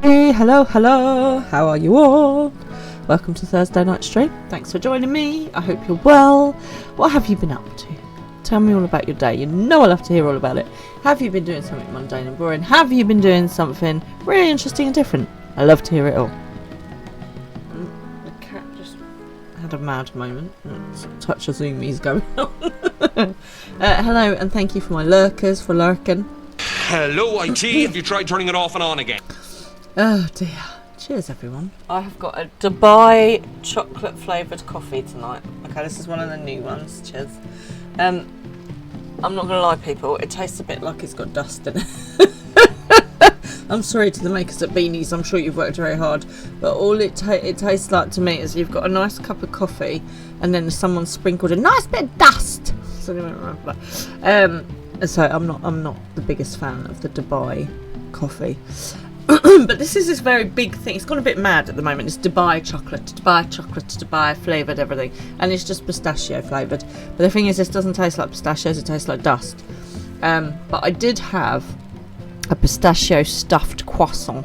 Hey, hello, how are you all? Welcome to Thursday night stream. Thanks for joining me. I hope you're well. What have you been up to? Tell me all about your day. You know I love to hear all about it. Have you been doing something mundane and boring? Have you been doing something really interesting and different? I love to hear it all. The cat just had a mad moment. Touch of zoomies going on. Hello and thank you for my lurkers for lurking. Hello, IT. Have you tried turning it off and on again? Oh dear. Cheers everyone. I have got a Dubai chocolate flavoured coffee tonight. Okay, this is one of the new ones. Cheers. I'm not gonna lie people, it tastes a bit like it's got dust in it. I'm sorry to the makers at Beanies, I'm sure you've worked very hard, but all it tastes like to me is you've got a nice cup of coffee and then someone sprinkled a nice bit of dust. So I'm not the biggest fan of the Dubai coffee. But this is this very big thing. It's gone a bit mad at the moment. It's Dubai chocolate, flavoured everything. And it's just pistachio flavoured. But the thing is, this doesn't taste like pistachios, it tastes like dust. But I did have a pistachio stuffed croissant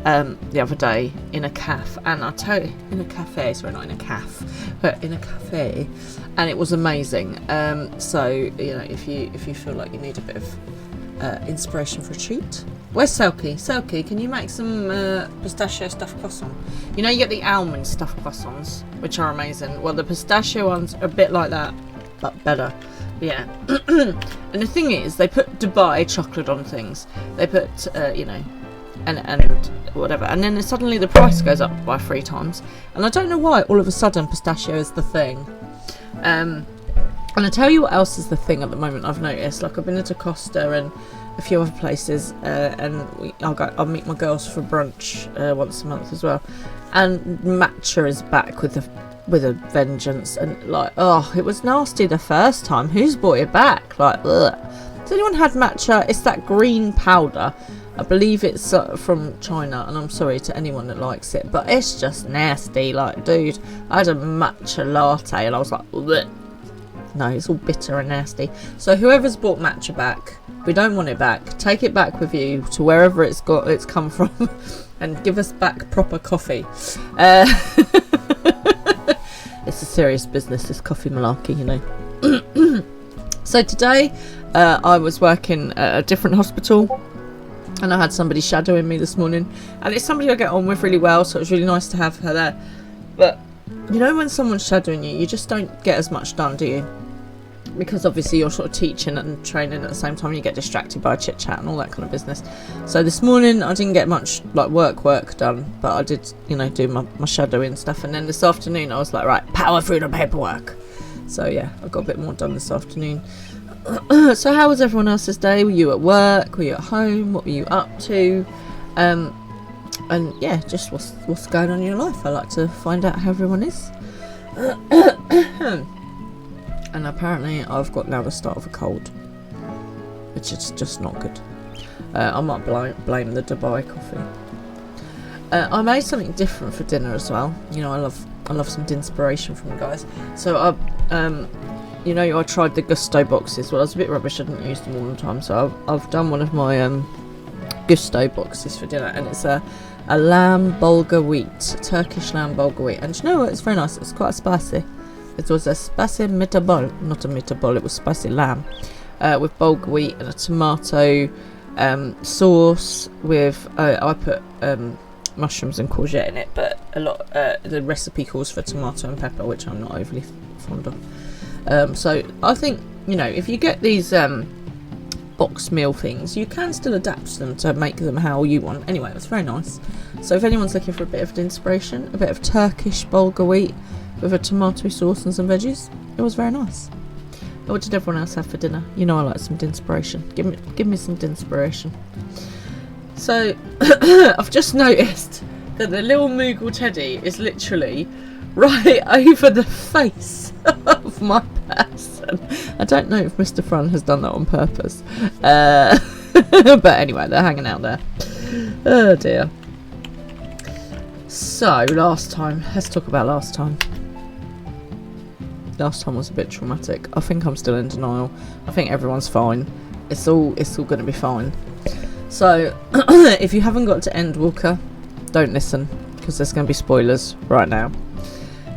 the other day in a cafe. And I'll tell you, in a cafe, sorry, not in a cafe, but in a cafe. And it was amazing. So, you know, if you feel like you need a bit of inspiration for a treat. Where's Selkie? Selkie, can you make some pistachio stuffed croissant? You know you get the almond stuffed croissants, which are amazing. Well, the pistachio ones are a bit like that, but better. Yeah. And the thing is, they put Dubai chocolate on things. They put, you know, and whatever, and then suddenly the price goes up by 3 times, and I don't know why all of a sudden pistachio is the thing. And I tell you what else is the thing at the moment. I've noticed, like, I've been into Costa and a few other places, and I'll meet my girls for brunch once a month as well, and matcha is back with a vengeance, and like, oh, it was nasty the first time. Who's brought it back? Like, ugh. Has anyone had matcha? It's that green powder. I believe it's from China, and I'm sorry to anyone that likes it, but it's just nasty. Like, dude, I had a matcha latte and I was like, bleh. No, it's all bitter and nasty. So whoever's brought matcha back, we don't want it back. Take it back with you to wherever it's come from, and give us back proper coffee. It's a serious business, this coffee malarkey, you know. So today, I was working at a different hospital, and I had somebody shadowing me this morning, and it's somebody I get on with really well, so it was really nice to have her there. But you know, when someone's shadowing you, you just don't get as much done, do you? Because obviously you're sort of teaching and training at the same time, you get distracted by chit chat and all that kind of business. So this morning I didn't get much like work done, but I did, you know, do my shadowing stuff, and then this afternoon I was like, right, power through the paperwork. So yeah, I got a bit more done this afternoon. So how was everyone else's day? Were you at work? Were you at home? What were you up to? And yeah, just what's going on in your life. I like to find out how everyone is. And apparently I've got now the start of a cold, which is just not good. I might blame the Dubai coffee. I made something different for dinner as well. You know, I love some inspiration from you guys. So you know, I tried the Gusto boxes. Well, I was a bit rubbish. I didn't use them all the time. So I've done one of my Gusto boxes for dinner, and it's a lamb bulgur wheat, Turkish lamb bulgur wheat. And you know what? It's very nice. It's quite spicy. It was a spicy meatball, not a meatball. It was spicy lamb with bulgur wheat and a tomato sauce with. I put mushrooms and courgette in it, but a lot. The recipe calls for tomato and pepper, which I'm not overly fond of. So I think, you know, if you get these box meal things, you can still adapt them to make them how you want. Anyway, it was very nice. So if anyone's looking for a bit of inspiration, a bit of Turkish bulgur wheat with a tomato sauce and some veggies, it was very nice. What did everyone else have for dinner? You know, I like some inspiration. Give me some inspiration. So I've just noticed that the little Moogle teddy is literally right over the face of my person. I don't know if Mr. Frun has done that on purpose. But anyway, they're hanging out there. Oh dear. So last time, let's talk about last time. Last time was a bit traumatic. I think I'm still in denial. I think everyone's fine. It's all going to be fine. So if you haven't got to Endwalker, don't listen, because there's going to be spoilers right now.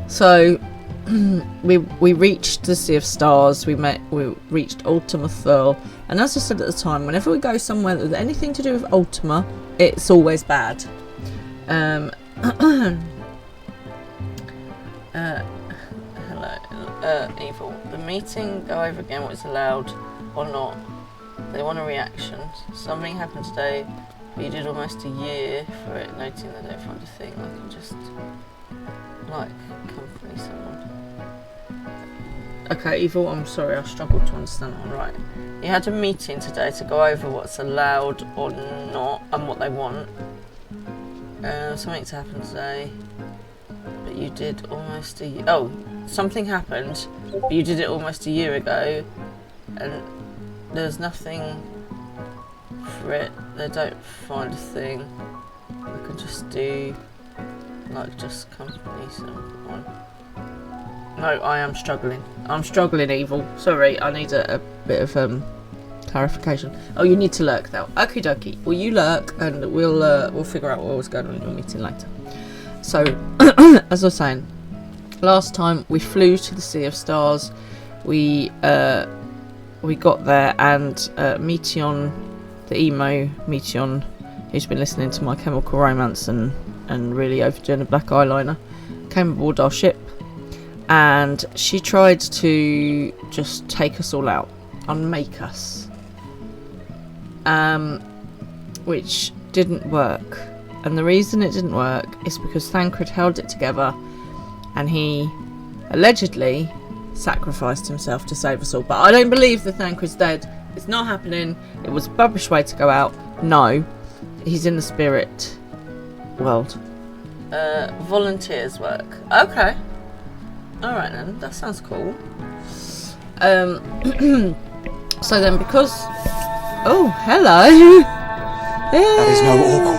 So we reached the Sea of Stars. We reached Ultima Thule, and as I said at the time, whenever we go somewhere with anything to do with Ultima, it's always bad. Hello, Evil. The meeting, go over again what is allowed or not. They want a reaction. Something happened today, but you did almost a year for it, noting they don't find a thing. I can just, like, accompany someone. Okay, Evil, I'm sorry, I struggled to understand that one. Right. You had a meeting today to go over what's allowed or not and what they want. Something's happened today, but you did almost a year. Oh, something happened, but you did it almost a year ago, and there's nothing for it. They don't find a thing. I can just do, like, just accompany someone. No, I am struggling. I'm struggling, Evil. Sorry, I need a bit of clarification. Oh, you need to lurk though. Okie dokie. Well, you lurk, and we'll figure out what was going on in your meeting later. So, as I was saying, last time we flew to the Sea of Stars. We got there, and Meteon, the emo Meteon, who's been listening to My Chemical Romance and really overdoing a black eyeliner, came aboard our ship, and she tried to just take us all out, unmake us, which didn't work. And the reason it didn't work is because Thancred held it together and he allegedly sacrificed himself to save us all. But I don't believe that Thancred's dead. It's not happening. It was a rubbish way to go out. No. He's in the spirit world. Volunteers work. Okay. Alright then. That sounds cool. So then because... Oh, hello. That is no awkward one.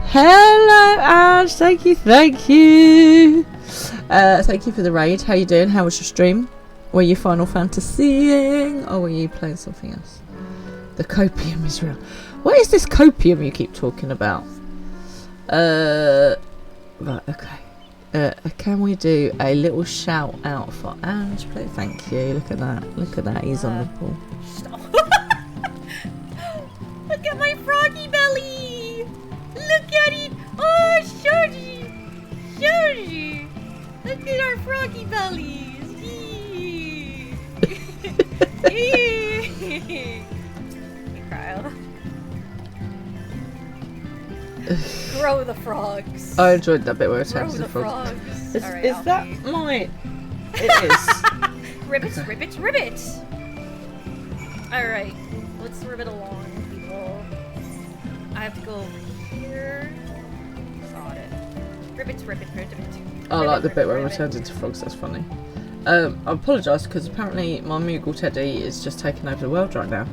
Hello, Ash. Thank you. Thank you for the raid. How you doing? How was your stream? Were you Final Fantasying or were you playing something else? The copium is real. What is this copium you keep talking about? Right, okay. Can we do a little shout out for Ange, please? Thank you. Look at that. Look at that. He's on the ball. Stop. Look at my froggy belly. Look at it. Oh, Shorty. Shorty. Look at our froggy bellies. Hey, Kyle. Grow the frogs. I enjoyed that bit where it Grow turns the the frogs. frogs. Is, Alright, is I'll that be- my... It is. Ribbits, ribbits, ribbits! Alright, let's ribbit along, people. I have to go over here. Got it. Ribbits, ribbit, ribbit. I like the bit where it turns into frogs, that's funny. I apologise because apparently my Moogle Teddy is just taking over the world right now.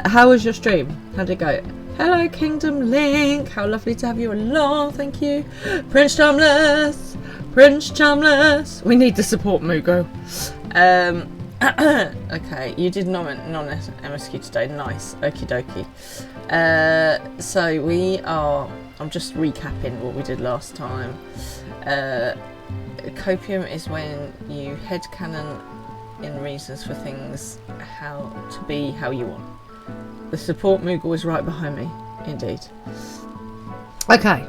How was your stream? How'd it go? Hello Kingdom Link, how lovely to have you along, thank you. Prince Charmless! Prince Charmless! We need to support Moogle. Okay, you did non-MSQ today, nice, okie dokie. So we are, I'm just recapping what we did last time. Copium is when you headcanon in reasons for things how to be how you want. The support Moogle is right behind me, indeed. Okay,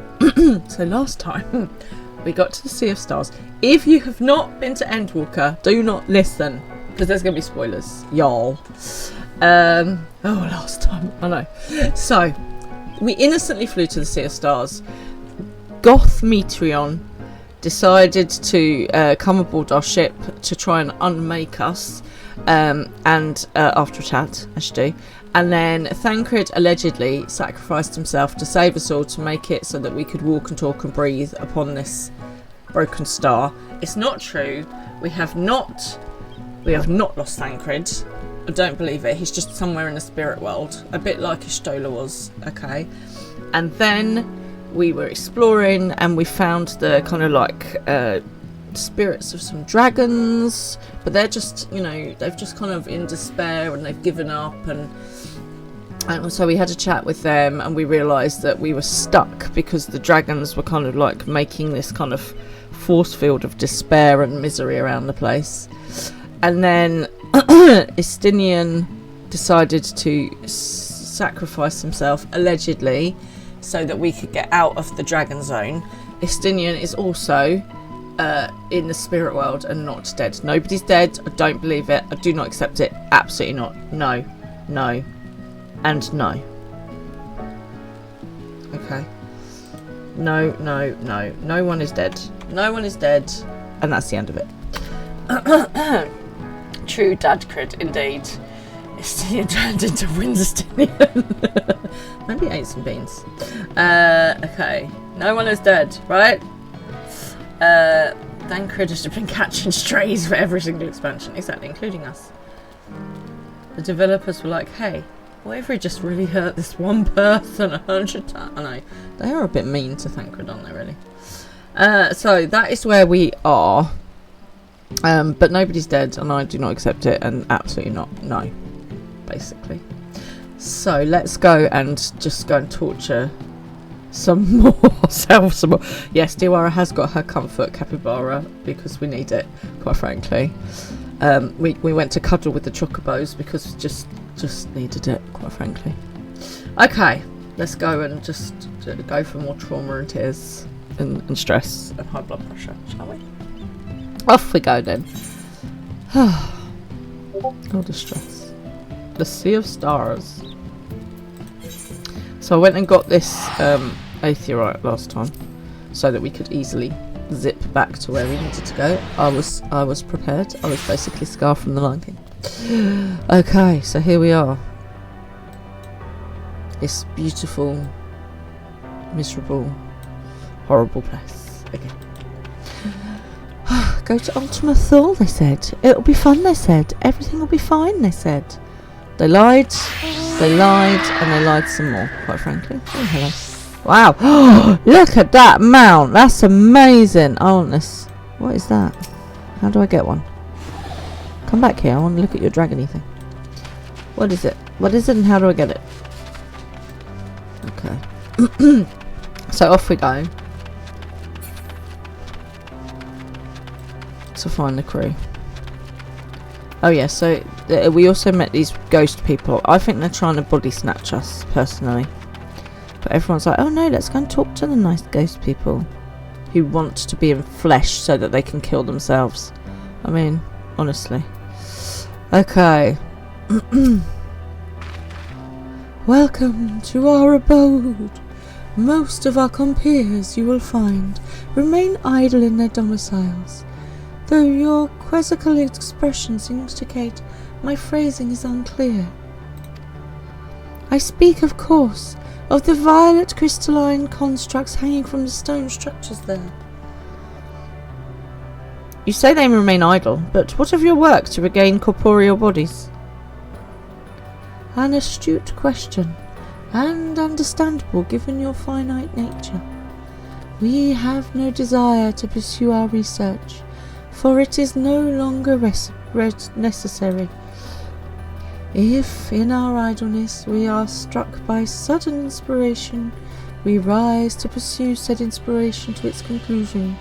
so last time we got to the Sea of Stars. If you have not been to Endwalker, do not listen, because there's going to be spoilers, y'all. Oh, last time, I know. So, we innocently flew to the Sea of Stars. Goth Metreon decided to come aboard our ship to try and unmake us, and after a chat, as you do. And then Thancred allegedly sacrificed himself to save us all, to make it so that we could walk and talk and breathe upon this broken star. It's not true. We have not lost Thancred. I don't believe it. He's just somewhere in the spirit world, a bit like Ishtola was. Okay, and then we were exploring and we found the kind of like spirits of some dragons, but they're just, you know, they've just kind of in despair and they've given up, and so we had a chat with them and we realised that we were stuck because the dragons were kind of like making this kind of force field of despair and misery around the place. And then Estinian decided to sacrifice himself, allegedly, so that we could get out of the dragon zone. Estinian is also in the spirit world and not dead. Nobody's dead. I don't believe it. I do not accept it. Absolutely not. No. No. And no. Okay. No, no, no. No one is dead. No one is dead. And that's the end of it. True dadcred, indeed. Estinian turned into Winstonian. Maybe ate some beans. Okay. No one is dead, right? Thancred has been catching strays for every single expansion, exactly, including us. The developers were like, hey, what if we just really hurt this one person 100 times? I know. They are a bit mean to Thancred, aren't they, really? So that is where we are. But nobody's dead, and I do not accept it, and absolutely not. No. Basically. So let's go and just go and torture some more ourselves some more. Yes, Diwara has got her comfort capybara because we need it, quite frankly. We went to cuddle with the chocobos because just needed it, quite frankly. Okay, let's go and just go for more trauma and tears and stress and high blood pressure, shall we? Off we go then. All the stress. The Sea of Stars. So So I went and got this aetherite last time, so that we could easily zip back to where we needed to go. I was prepared. I was basically Scar from the Lion King. Okay, so here we are. This beautiful, miserable, horrible place again. Go to Ultima Thule, they said. It'll be fun, they said. Everything will be fine, they said. They lied, and they lied some more, quite frankly. Oh, hello. Wow. Look at that mount. That's amazing. I want this. What is that? How do I get one? Come back here. I want to look at your dragony thing. What is it? What is it and how do I get it? Okay. So off we go. To find the crew. Oh yeah, so we also met these ghost people. I think they're trying to body snatch us, personally. But everyone's like, oh no, let's go and talk to the nice ghost people who want to be in flesh so that they can kill themselves. I mean, honestly. Okay. Welcome to our abode. Most of our compeers, you will find, remain idle in their domiciles. Though your quizzical expressions indicate my phrasing is unclear. I speak, of course, of the violet crystalline constructs hanging from the stone structures there. You say they remain idle, but what of your work to regain corporeal bodies? An astute question, and understandable given your finite nature. We have no desire to pursue our research, for it is no longer necessary. If, in our idleness, we are struck by sudden inspiration, we rise to pursue said inspiration to its conclusion.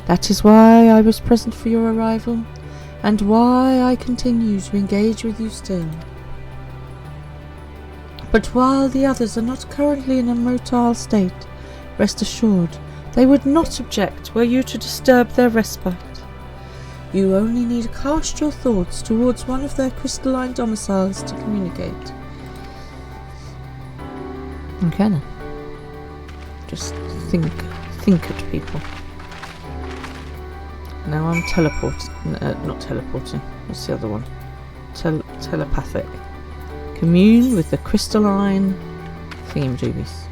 That is why I was present for your arrival, and why I continue to engage with you still. But while the others are not currently in a motile state, rest assured, they would not object were you to disturb their respite. You only need to cast your thoughts towards one of their crystalline domiciles to communicate. Okay then. Just think at people. Now I'm not teleporting. What's the other one? Telepathic. Commune with the crystalline thingamajoobies.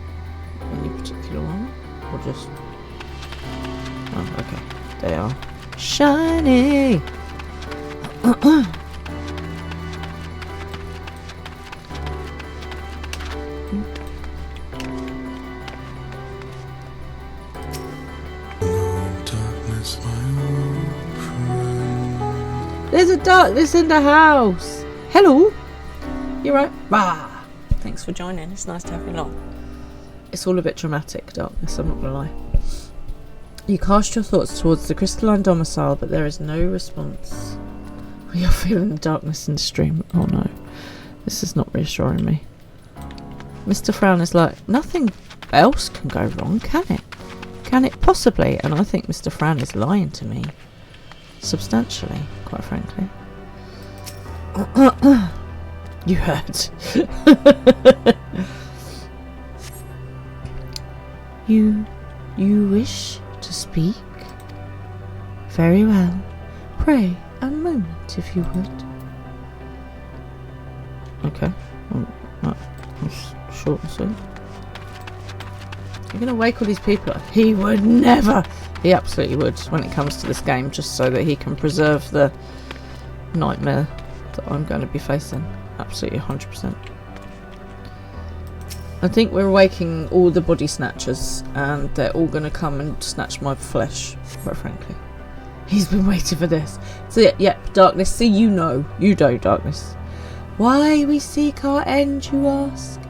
Any particular one? Or just... Oh, okay. They are shiny! There's a darkness in the house! Hello! You right? Rah! Thanks for joining. It's nice to have you along. It's all a bit dramatic, darkness, I'm not gonna lie. You cast your thoughts towards the crystalline domicile, but there is no response. You're feeling the darkness in the stream. Oh no. This is not reassuring me. Mr. Frown is like, nothing else can go wrong, can it? Can it possibly? And I think Mr. Frown is lying to me. Substantially, quite frankly. You heard. You wish to speak? Very well. Pray, a moment, if you would. Okay. That's short and sweet. You're going to wake all these people up. He would never. He absolutely would when it comes to this game, just so that he can preserve the nightmare that I'm going to be facing. Absolutely 100%. I think we're waking all the body snatchers, and they're all going to come and snatch my flesh, quite frankly. He's been waiting for this. So yep, darkness. See, you know. You know, darkness. Why we seek our end, you ask?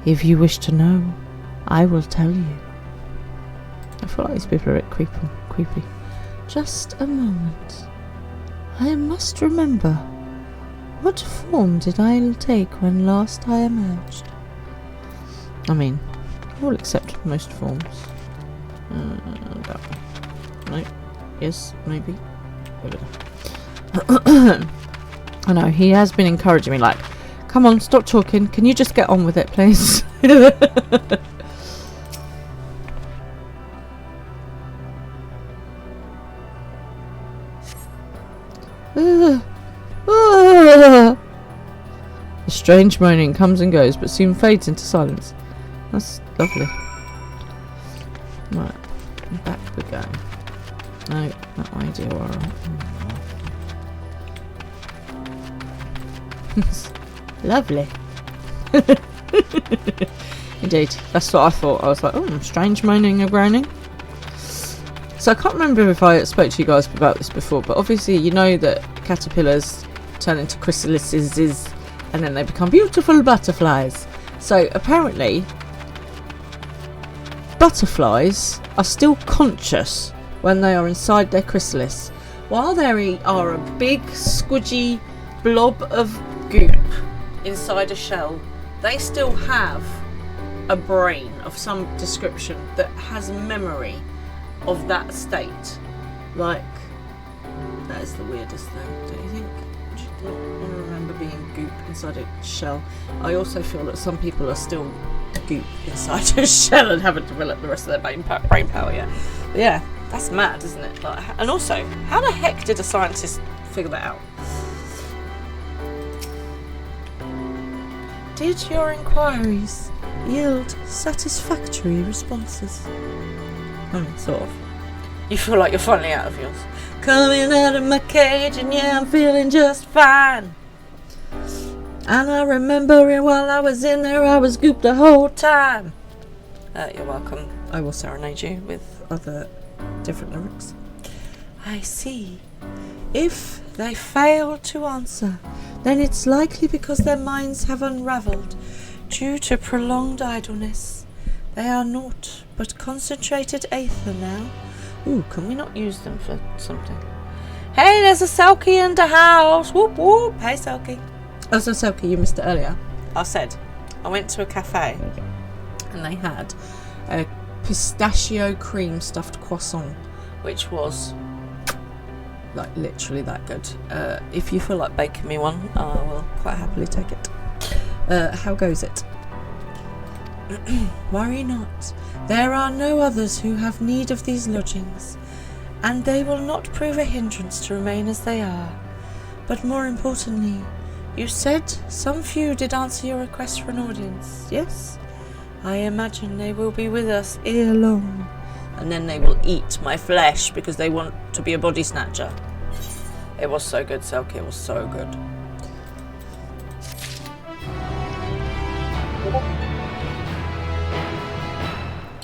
If you wish to know, I will tell you. I feel like these people are a bit creepy. Just a moment. I must remember. What form did I take when last I emerged? I mean, all except most forms. That one. Nope. Yes, maybe. Over there. I know, he has been encouraging me, like, Come on, stop talking. Can you just get on with it, please? The strange moaning comes and goes, but soon fades into silence. That's lovely. Right, back we go. No, that idea, alright. Lovely. Indeed, that's what I thought. I was like, oh, strange moaning and groaning. So I can't remember if I spoke to you guys about this before, but obviously you know that caterpillars turn into chrysalises and then they become beautiful butterflies. So apparently butterflies are still conscious when they are inside their chrysalis. While they are a big squidgy blob of goop inside a shell, they still have a brain of some description that has memory of that state. Like, that is the weirdest thing, don't you think? Do you not want to remember being goop inside a shell? I also feel that some people are still goop inside a shell and haven't developed the rest of their brain power yet. But yeah, that's mad, isn't it? Like, and also, how the heck did a scientist figure that out? Did your inquiries yield satisfactory responses? I mean, sort of. You feel like you're finally out of yours. Coming out of my cage and yeah, I'm feeling just fine. And I remember while I was in there, I was gooped the whole time. You're welcome. I will serenade you with other different lyrics. I see. If they fail to answer, then it's likely because their minds have unravelled due to prolonged idleness. They are naught but concentrated aether now. Ooh, can we not use them for something? Hey, there's a Selkie in the house. Whoop whoop. Hey, Selkie. Oh, so Selkie, you missed it earlier. I said I went to a cafe and they had a pistachio cream stuffed croissant, which was like literally that good. If you feel like baking me one, I will quite happily take it. How goes it? Worry not. There are no others who have need of these lodgings, and they will not prove a hindrance to remain as they are. But more importantly, you said some few did answer your request for an audience, yes? I imagine they will be with us ere long, and then they will eat my flesh because they want to be a body snatcher. It was so good, Selkie, it was so good.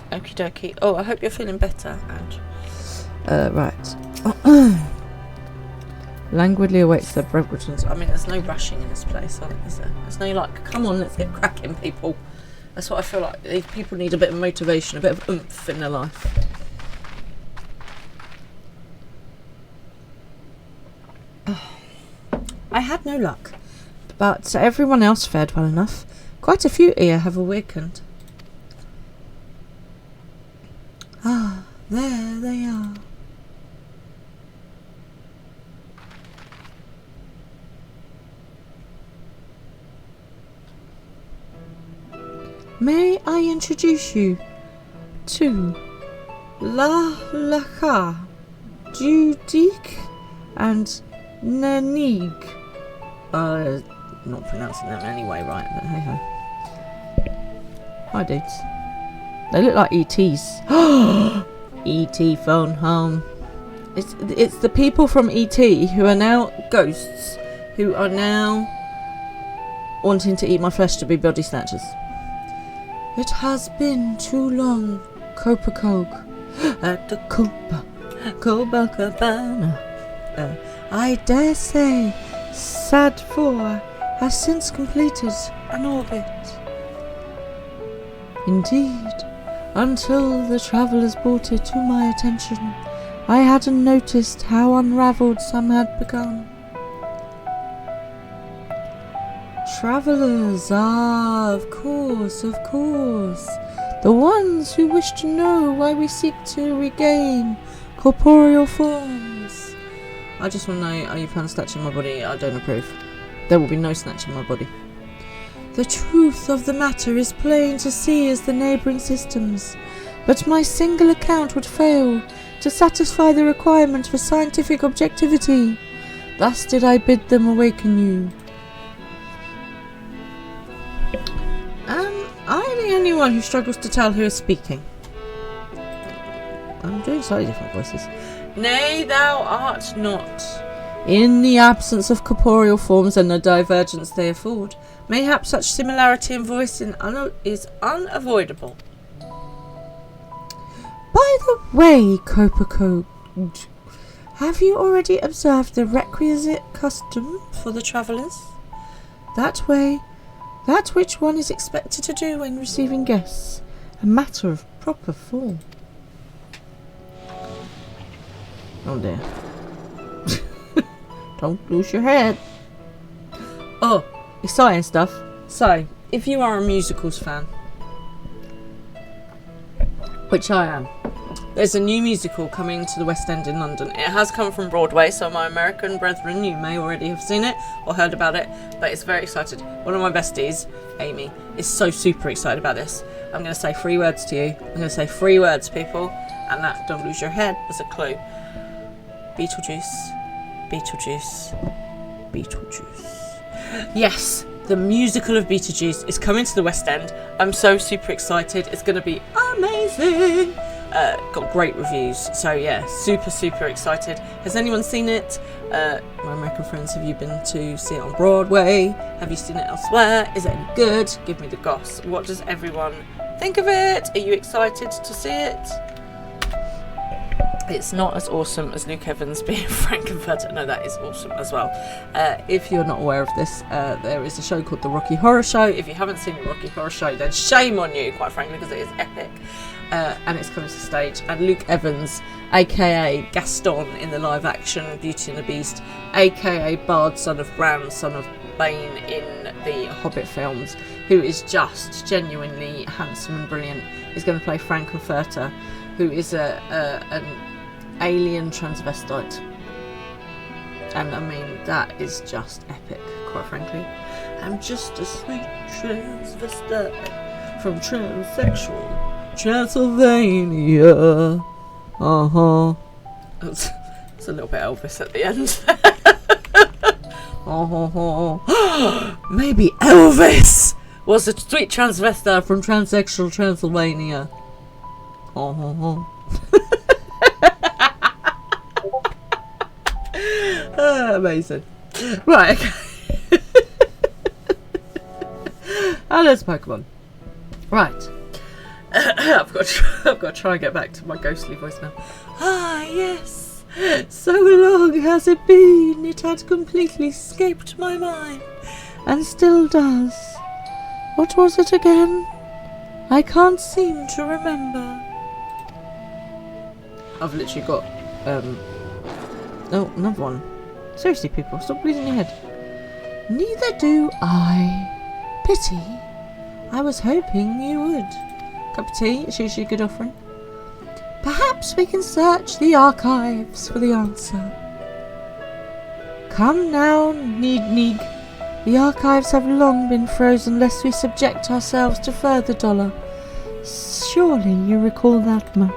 Okie dokie. Oh, I hope you're feeling better, Ange. Right. Languidly awaits their beverages. I mean, there's no rushing in this place, is there? There's no like, come on, let's get cracking, people. That's what I feel like. These people need a bit of motivation, a bit of oomph in their life. I had no luck, but everyone else fared well enough. Quite a few here have awakened. Ah, there they are. May I introduce you to La Laka, Judik, and Nanig. Not pronouncing them anyway right, but hey ho. Hi dudes. They look like ETs. E.T. phone home. It's the people from E.T. who are now ghosts, who are now wanting to eat my flesh to be body snatchers. It has been too long, Copacoke, at the Copacabana. I dare say, Sad 4 has since completed an orbit. Indeed, until the travellers brought it to my attention, I hadn't noticed how unravelled some had become. Travellers are, of course, the ones who wish to know why we seek to regain corporeal forms. I just want to know, are you found snatching my body? I don't approve. There will be no snatching my body. The truth of the matter is plain to see as the neighbouring systems, but my single account would fail to satisfy the requirement for scientific objectivity. Thus did I bid them awaken you. Am I the only one who struggles to tell who is speaking? I'm doing slightly different voices. Nay, thou art not. In the absence of corporeal forms and the divergence they afford, mayhap such similarity in voice is unavoidable. By the way, Copaco, have you already observed the requisite custom for the travellers? That which one is expected to do when receiving guests, a matter of proper form. Oh dear. Don't lose your head. Oh, exciting stuff. So, if you are a musicals fan, which I am, there's a new musical coming to the West End in London. It has come from Broadway, so my American brethren, you may already have seen it or heard about it, but it's very excited. One of my besties, Amy, is so super excited about this. I'm going to say 3 words to you. I'm going to say 3 words, people, and that, don't lose your head, as a clue. Beetlejuice. Beetlejuice. Beetlejuice. Yes, the musical of Beetlejuice is coming to the West End. I'm so super excited. It's going to be amazing. Got great reviews. So yeah, super excited. Has anyone seen it? My American friends, have you been to see it on Broadway? Have you seen it elsewhere? Is it any good? Give me the goss. What does everyone think of it? Are you excited to see it? It's not as awesome as Luke Evans being Frankenfurter. No, that is awesome as well. If you're not aware of this, there is a show called The Rocky Horror Show. If you haven't seen The Rocky Horror Show, then shame on you, quite frankly, because it is epic. And it's coming to stage. And Luke Evans, aka Gaston in the live action Beauty and the Beast, aka Bard, son of Bran, son of Bane in the Hobbit films, who is just genuinely handsome and brilliant, is going to play Frankenfurter, who is an alien transvestite. And I mean, that is just epic, quite frankly. I'm just a sweet transvestite from transsexual Transylvania. It's a little bit Elvis at the end. Maybe Elvis was a sweet transvestite from transsexual Transylvania. Amazing. Right, okay. Let's Pokemon. Right. I've got to try and get back to my ghostly voice now. Ah, yes. So long has it been. It had completely escaped my mind. And still does. What was it again? I can't seem to remember. I've literally got, oh, another one. Seriously, people, stop losing your head. Neither do I. Pity. I was hoping you would. Cup of tea, it's usually a good offering. Perhaps we can search the archives for the answer. Come now, Neeg. The archives have long been frozen lest we subject ourselves to further dollar. Surely you recall that much.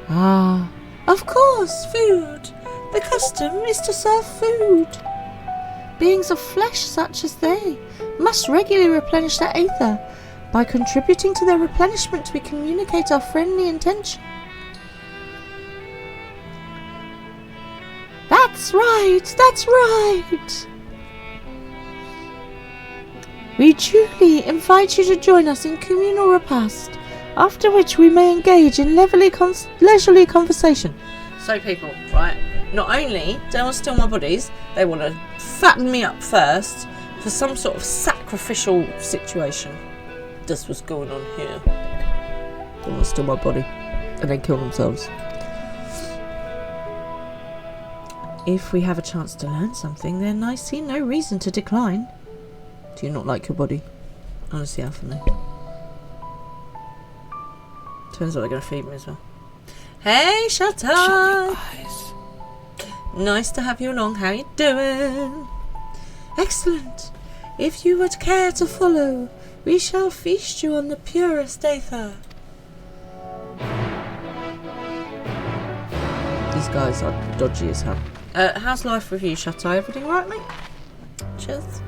Ah, of course, food. The custom is to serve food. Beings of flesh such as they must regularly replenish their aether. By contributing to their replenishment, we communicate our friendly intention. That's right. We duly invite you to join us in communal repast, after which we may engage in leisurely conversation. So people, right, not only do they want to steal my bodies, they want to fatten me up first for some sort of sacrificial situation. That's what's going on here. They want to steal my body and then kill themselves. If we have a chance to learn something, then I see no reason to decline. Do you not like your body? Honestly, for me. Depends what they're going to feed me as well. Hey, shut up! Shut your eyes. Nice to have you along. How you doing? Excellent. If you would care to follow, we shall feast you on the purest aether. These guys are dodgy as hell. How's life with you, Chateau? Everything right, mate? Cheers.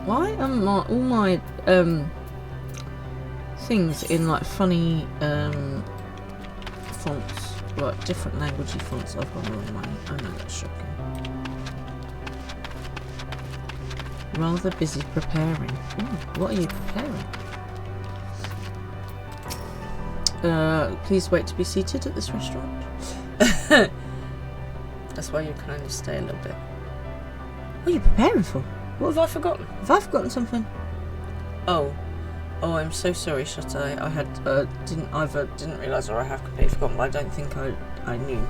Why am all my things in like funny fonts, like different languagey fonts? I've gone the wrong way. I know, that's shocking. Rather busy preparing. Ooh, what are you preparing? Please wait to be seated at this restaurant. That's why you can only stay a little bit. What are you preparing for? What have I forgotten? Have I forgotten something? Oh, I'm so sorry, Chateau. I had didn't realise or I have completely forgotten, but I don't think I knew.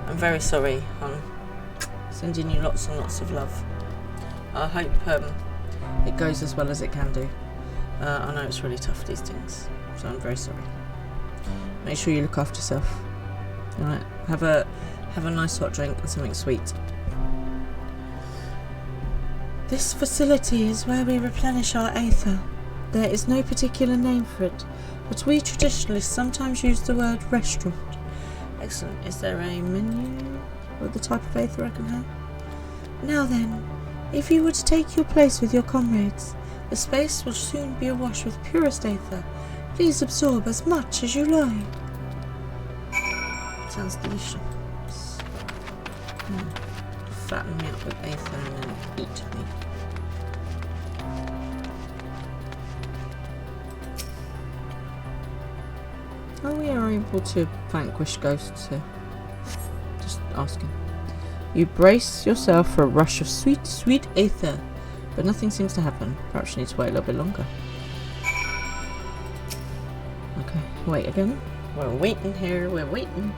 I'm very sorry. I'm sending you lots and lots of love. I hope it goes as well as it can do. I know it's really tough, these things, so I'm very sorry. Make sure you look after yourself. Alright, have a nice hot drink and something sweet. This facility is where we replenish our aether. There is no particular name for it, but we traditionalists sometimes use the word restaurant. Excellent. Is there a menu of the type of aether I can have? Now then, if you would take your place with your comrades, the space will soon be awash with purest aether. Please absorb as much as you like. Sounds delicious. Fatten me up with aether and then eat me. Oh, we are able to vanquish ghosts here. Just asking. You brace yourself for a rush of sweet, sweet aether, but nothing seems to happen. Perhaps you need to wait a little bit longer. Okay, wait again. We're waiting here, we're waiting.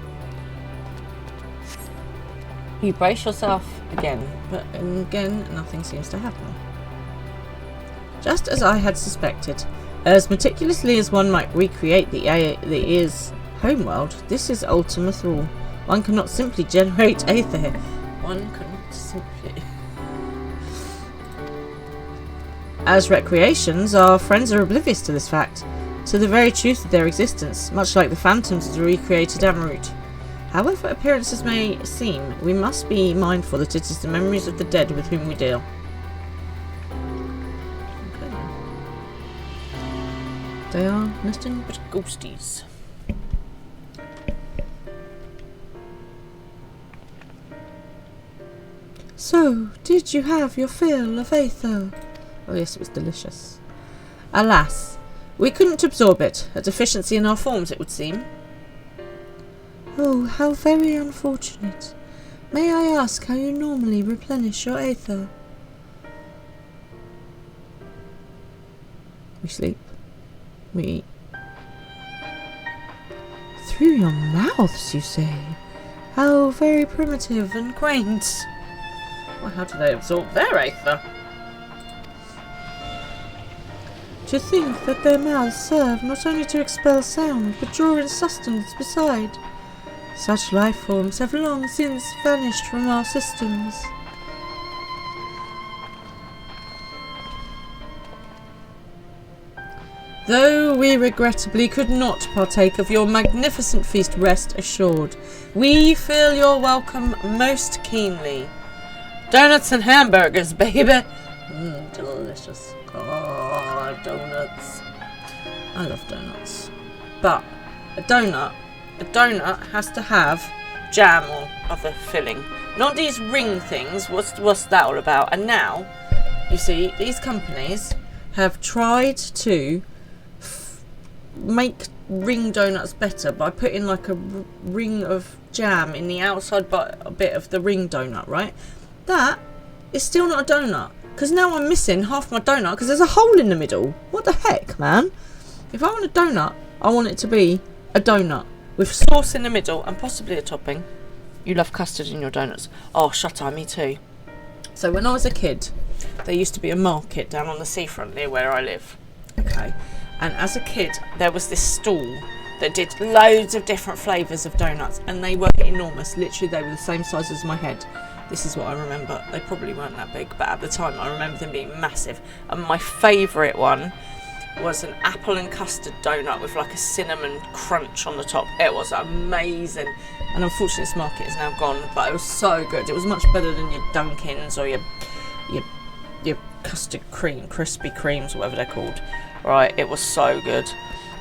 You brace yourself again, but again, nothing seems to happen. Just as I had suspected, as meticulously as one might recreate the ear's homeworld, this is Ultima Thrall. One cannot simply generate aether here. One cannot simply... As recreations, our friends are oblivious to this fact, to the very truth of their existence, much like the phantoms of the recreated Amrut. However appearances may seem, we must be mindful that it is the memories of the dead with whom we deal. Okay. They are nothing but ghosties. So, did you have your fill of aether? Oh yes, it was delicious. Alas, we couldn't absorb it, a deficiency in our forms it would seem. Oh, how very unfortunate. May I ask how you normally replenish your aether? We sleep. We eat. Through your mouths, you say? How very primitive and quaint. Well, how do they absorb their aether? To think that their mouths serve not only to expel sound, but draw in sustenance beside. Such life forms have long since vanished from our systems. Though we regrettably could not partake of your magnificent feast, rest assured, we feel your welcome most keenly. Donuts and hamburgers, baby! Delicious. Oh, donuts. I love donuts. But a donut has to have jam or other filling. Not these ring things. What's that all about? And now, you see, these companies have tried to make ring donuts better by putting like a ring of jam in the outside bit of the ring donut, right? That is still not a donut, because now I'm missing half my donut because there's a hole in the middle. What the heck, man? If I want a donut, I want it to be a donut with sauce in the middle and possibly a topping. You love custard in your donuts. Oh, shut up, me too. So when I was a kid, there used to be a market down on the seafront near where I live. Okay. And as a kid, there was this stall that did loads of different flavours of donuts, and they were enormous. Literally, they were the same size as my head. This is what I remember. They probably weren't that big, but at the time I remember them being massive. And my favourite one was an apple and custard donut with like a cinnamon crunch on the top. It was amazing. And unfortunately this market is now gone, but it was so good. It was much better than your Dunkins or your custard cream, Krispy Kremes, or whatever they're called. Right, it was so good.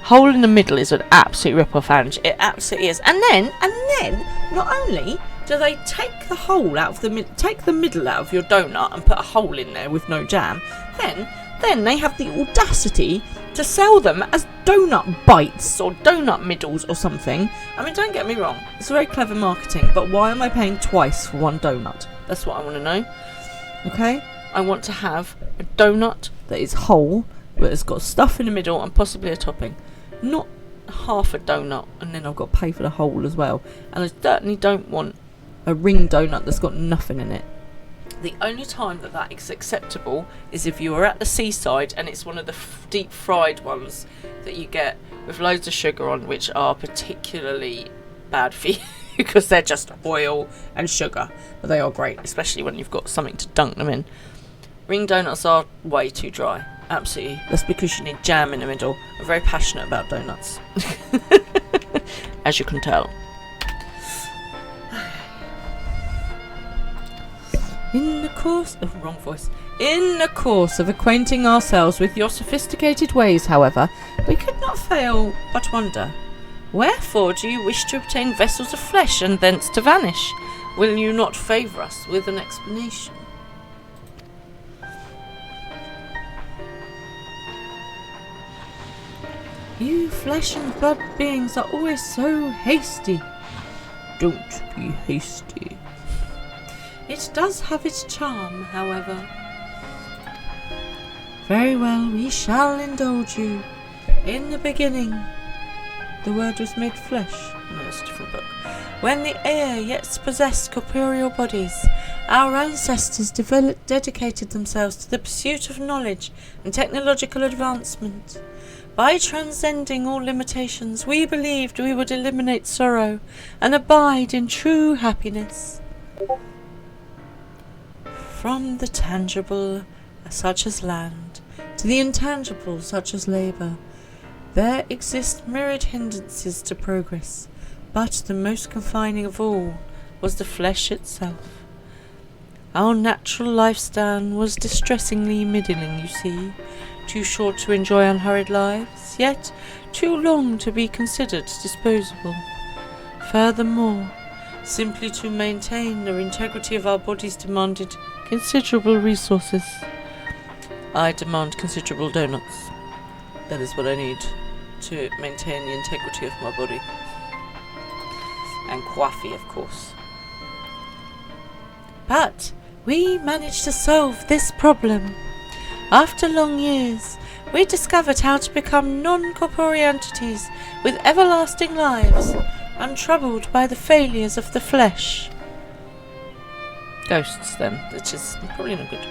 Hole in the middle is an absolute rip-off, Ange. It absolutely is. And then, not only do they take the hole out of the middle out of your donut and put a hole in there with no jam, then they have the audacity to sell them as donut bites or donut middles or something. I mean, don't get me wrong, it's very clever marketing, but why am I paying twice for one donut? That's what I want to know. Okay? I want to have a donut that is whole, but it's got stuff in the middle and possibly a topping. Not half a donut and then I've got to pay for the whole as well. And I certainly don't want a ring donut that's got nothing in it. The only time that is acceptable is if you are at the seaside and it's one of the deep fried ones that you get with loads of sugar on, which are particularly bad for you because they're just oil and sugar. But they are great, especially when you've got something to dunk them in. Ring donuts are way too dry. Absolutely. That's because you need jam in the middle. I'm very passionate about donuts. As you can tell. In the course of acquainting ourselves with your sophisticated ways, however, we could not fail but wonder, wherefore do you wish to obtain vessels of flesh and thence to vanish? Will you not favour us with an explanation? You flesh and blood beings are always so hasty. Don't be hasty. It does have its charm, however. Very well, we shall indulge you. In the beginning, the Word was made flesh. No, that's a different book. When the air yet possessed corporeal bodies, our ancestors dedicated themselves to the pursuit of knowledge and technological advancement. By transcending all limitations, we believed we would eliminate sorrow and abide in true happiness. From the tangible, such as land, to the intangible, such as labour, there exist myriad hindrances to progress, but the most confining of all was the flesh itself. Our natural lifespan was distressingly middling, you see, too short to enjoy unhurried lives, yet too long to be considered disposable. Furthermore, simply to maintain the integrity of our bodies demanded considerable resources. I demand considerable donuts. That is what I need to maintain the integrity of my body. And coffee, of course. But we managed to solve this problem. After long years, we discovered how to become non-corporeal entities with everlasting lives, untroubled by the failures of the flesh. Ghosts, then, which is probably not good.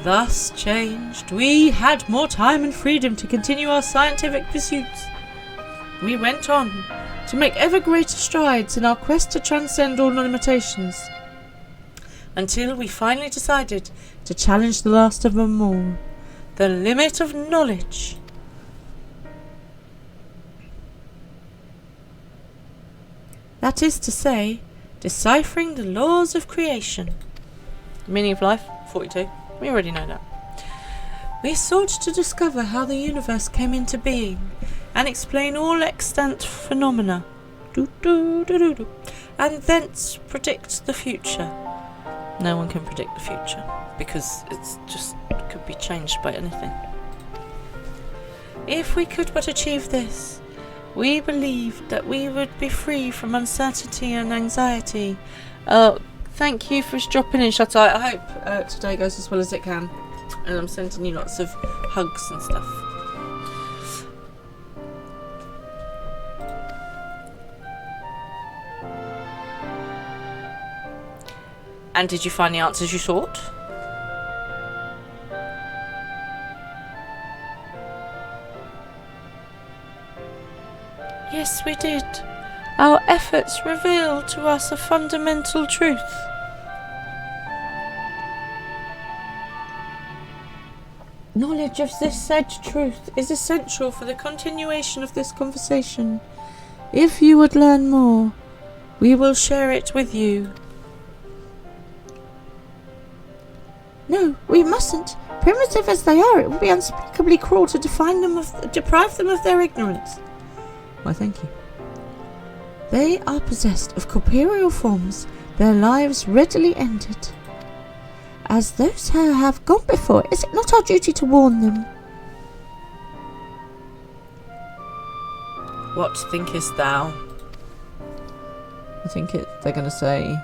Thus changed, we had more time and freedom to continue our scientific pursuits. We went on to make ever greater strides in our quest to transcend all limitations, until we finally decided to challenge the last of them all, the limit of knowledge. That is to say, deciphering the laws of creation. The meaning of life, 42. We already know that. We sought to discover how the universe came into being and explain all extant phenomena, and thence predict the future. No one can predict the future because it could be changed by anything. If we could but achieve this, we believed that we would be free from uncertainty and anxiety. Thank you for dropping in, Shut Eye. I hope today goes as well as it can. And I'm sending you lots of hugs and stuff. And did you find the answers you sought? Yes, we did. Our efforts revealed to us a fundamental truth. Knowledge of this said truth is essential for the continuation of this conversation. If you would learn more, we will share it with you. No, we mustn't. Primitive as they are, it would be unspeakably cruel to deprive them of their ignorance. Why, thank you. They are possessed of corporeal forms, their lives readily ended. As those who have gone before, is it not our duty to warn them? What thinkest thou? I think they're going to say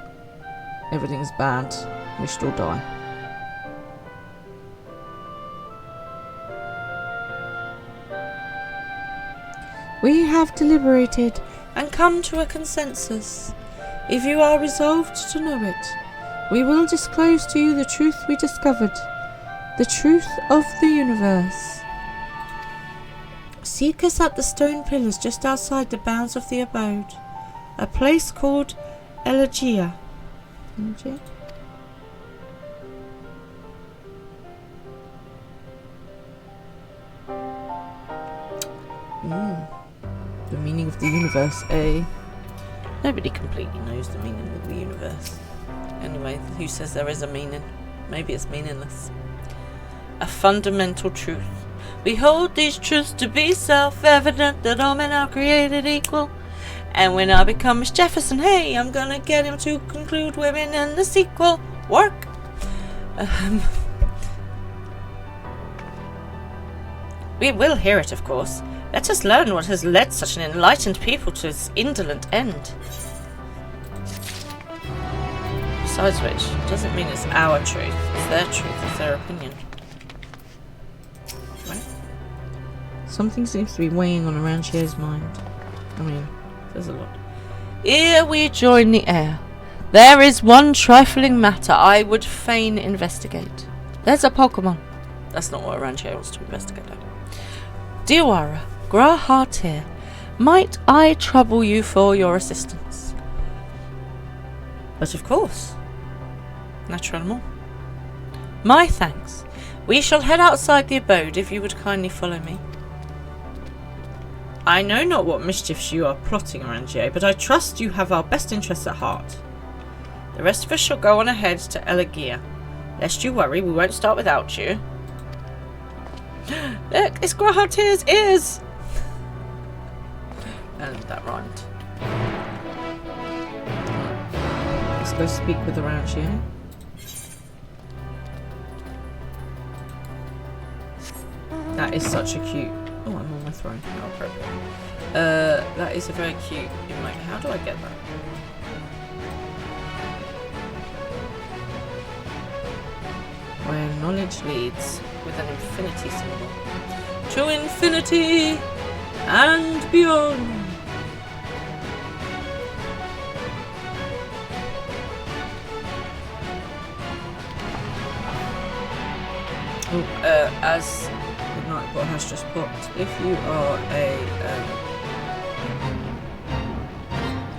everything's bad, we should all die. We have deliberated and come to a consensus. If you are resolved to know it, we will disclose to you the truth we discovered, the truth of the universe. Seek us at the stone pillars just outside the bounds of the abode, a place called Elegia. The meaning of the universe, eh? Nobody completely knows the meaning of the universe. Anyway, who says there is a meaning? Maybe it's meaningless. A fundamental truth. We hold these truths to be self-evident, that all men are created equal. And when I become Miss Jefferson, hey, I'm gonna get him to conclude women in the sequel. Work! We will hear it, of course. Let us learn what has led such an enlightened people to its indolent end. Besides which, it doesn't mean it's our truth. It's their truth. It's their opinion. Right? Something seems to be weighing on Aranchier's mind. I mean, there's a lot. Here we join the air. There is one trifling matter I would fain investigate. There's a Pokemon. That's not what Aranchier wants to investigate, though. Diwara, Grahatir, might I trouble you for your assistance? But of course. Naturellement. My thanks. We shall head outside the abode if you would kindly follow me. I know not what mischiefs you are plotting, Arangier, but I trust you have our best interests at heart. The rest of us shall go on ahead to Elegia. Lest you worry, we won't start without you. Look, it's Grahatir's ears! And that rhymed. Let's go speak with Aranchier. That is such a cute... Oh, I'm on my throne. How appropriate. That is a very cute emote. How do I get that? Where knowledge leads with an infinity symbol. To infinity and beyond. As the Nightbot has just popped, if you are a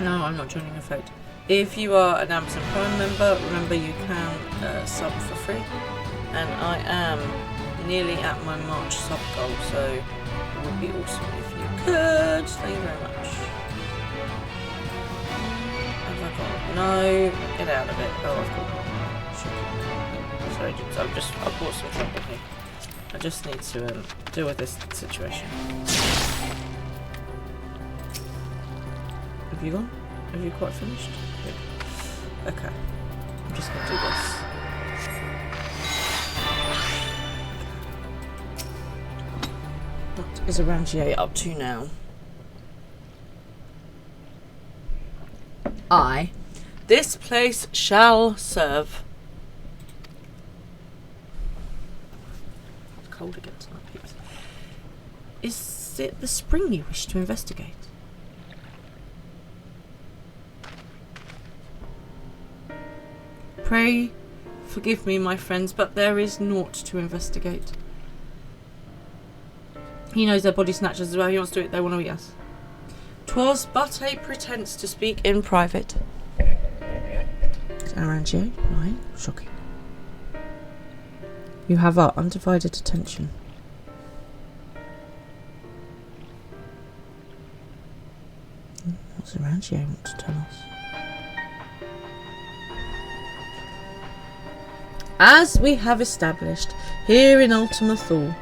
no, I'm not joining a vote. If you are an Amazon Prime member, remember you can sub for free, and I am nearly at my March sub goal, so it would be awesome if you could. Thank you very much. Have I got no? Get out of it. Oh, I've got. Sorry, I brought some trouble here. I just need to deal with this situation. Have you gone? Have you quite finished? Good. Okay. I'm just going to do this. What is Arangier up to now? This place shall serve. It's cold again tonight, peeps. Is it the spring you wish to investigate? Pray, forgive me, my friends, but there is naught to investigate. He knows they're body snatchers as well. He wants to do it. They want to eat us. 'Twas but a pretence to speak in private. Arangio, right? Shocking. You have our undivided attention. What's Arangio want to tell us? As we have established here in Ultima Thule,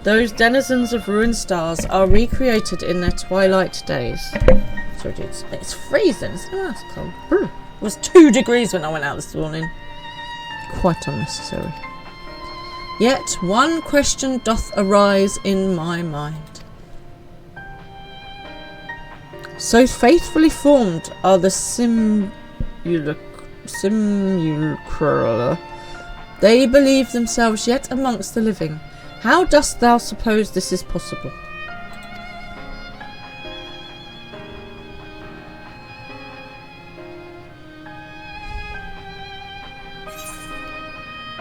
those denizens of ruined stars are recreated in their twilight days. Sorry, dudes. It's freezing. It's cold. It was 2 degrees when I went out this morning. Quite unnecessary. Yet one question doth arise in my mind. So faithfully formed are the simulacra. They believe themselves yet amongst the living. How dost thou suppose this is possible?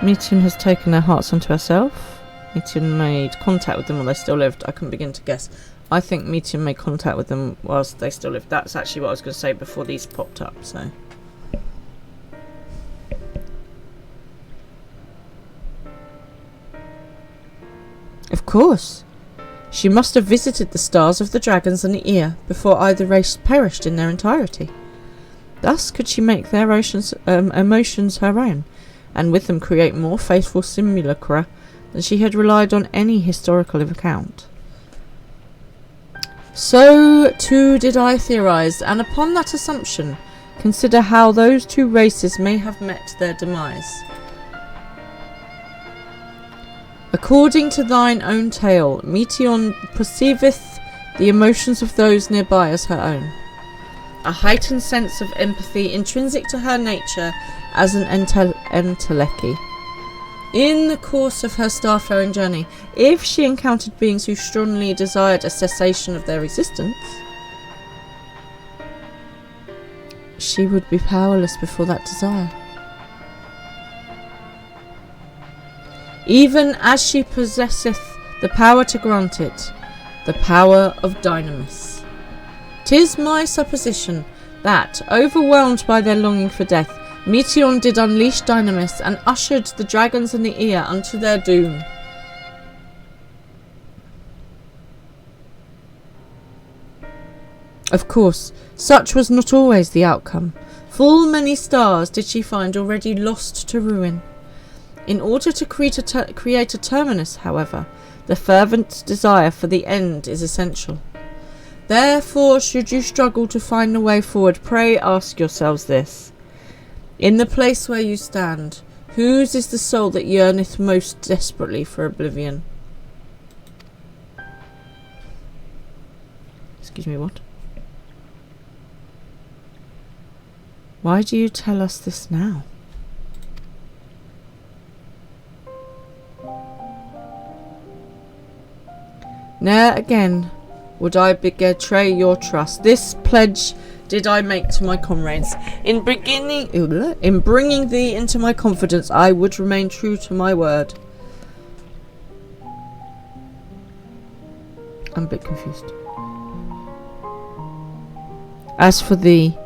Meteon has taken their hearts unto herself. Meteon made contact with them while they still lived. I couldn't begin to guess. I think Meteon made contact with them whilst they still lived. That's actually what I was going to say before these popped up, so... Of course. She must have visited the stars of the dragons and the ear before either race perished in their entirety. Thus could she make their emotions her own, and with them create more faithful simulacra than she had relied on any historical account. So too did I theorize, and upon that assumption consider how those 2 races may have met their demise. According to thine own tale, Meteon perceiveth the emotions of those nearby as her own. A heightened sense of empathy intrinsic to her nature as an entelechy. In the course of her starfaring journey, if she encountered beings who strongly desired a cessation of their existence, she would be powerless before that desire. Even as she possesseth the power to grant it, the power of dynamis. 'Tis my supposition that, overwhelmed by their longing for death, Meteon did unleash dynamis and ushered the dragons and the ear unto their doom. Of course, such was not always the outcome. Full many stars did she find already lost to ruin. In order to create a terminus, however, the fervent desire for the end is essential. Therefore, should you struggle to find a way forward, pray ask yourselves this. In the place where you stand, whose is the soul that yearneth most desperately for oblivion? Excuse me, what? Why do you tell us this now? Ne'er again would I betray your trust. This pledge did I make to my comrades. In bringing thee into my confidence, I would remain true to my word. I'm a bit confused. As for thee,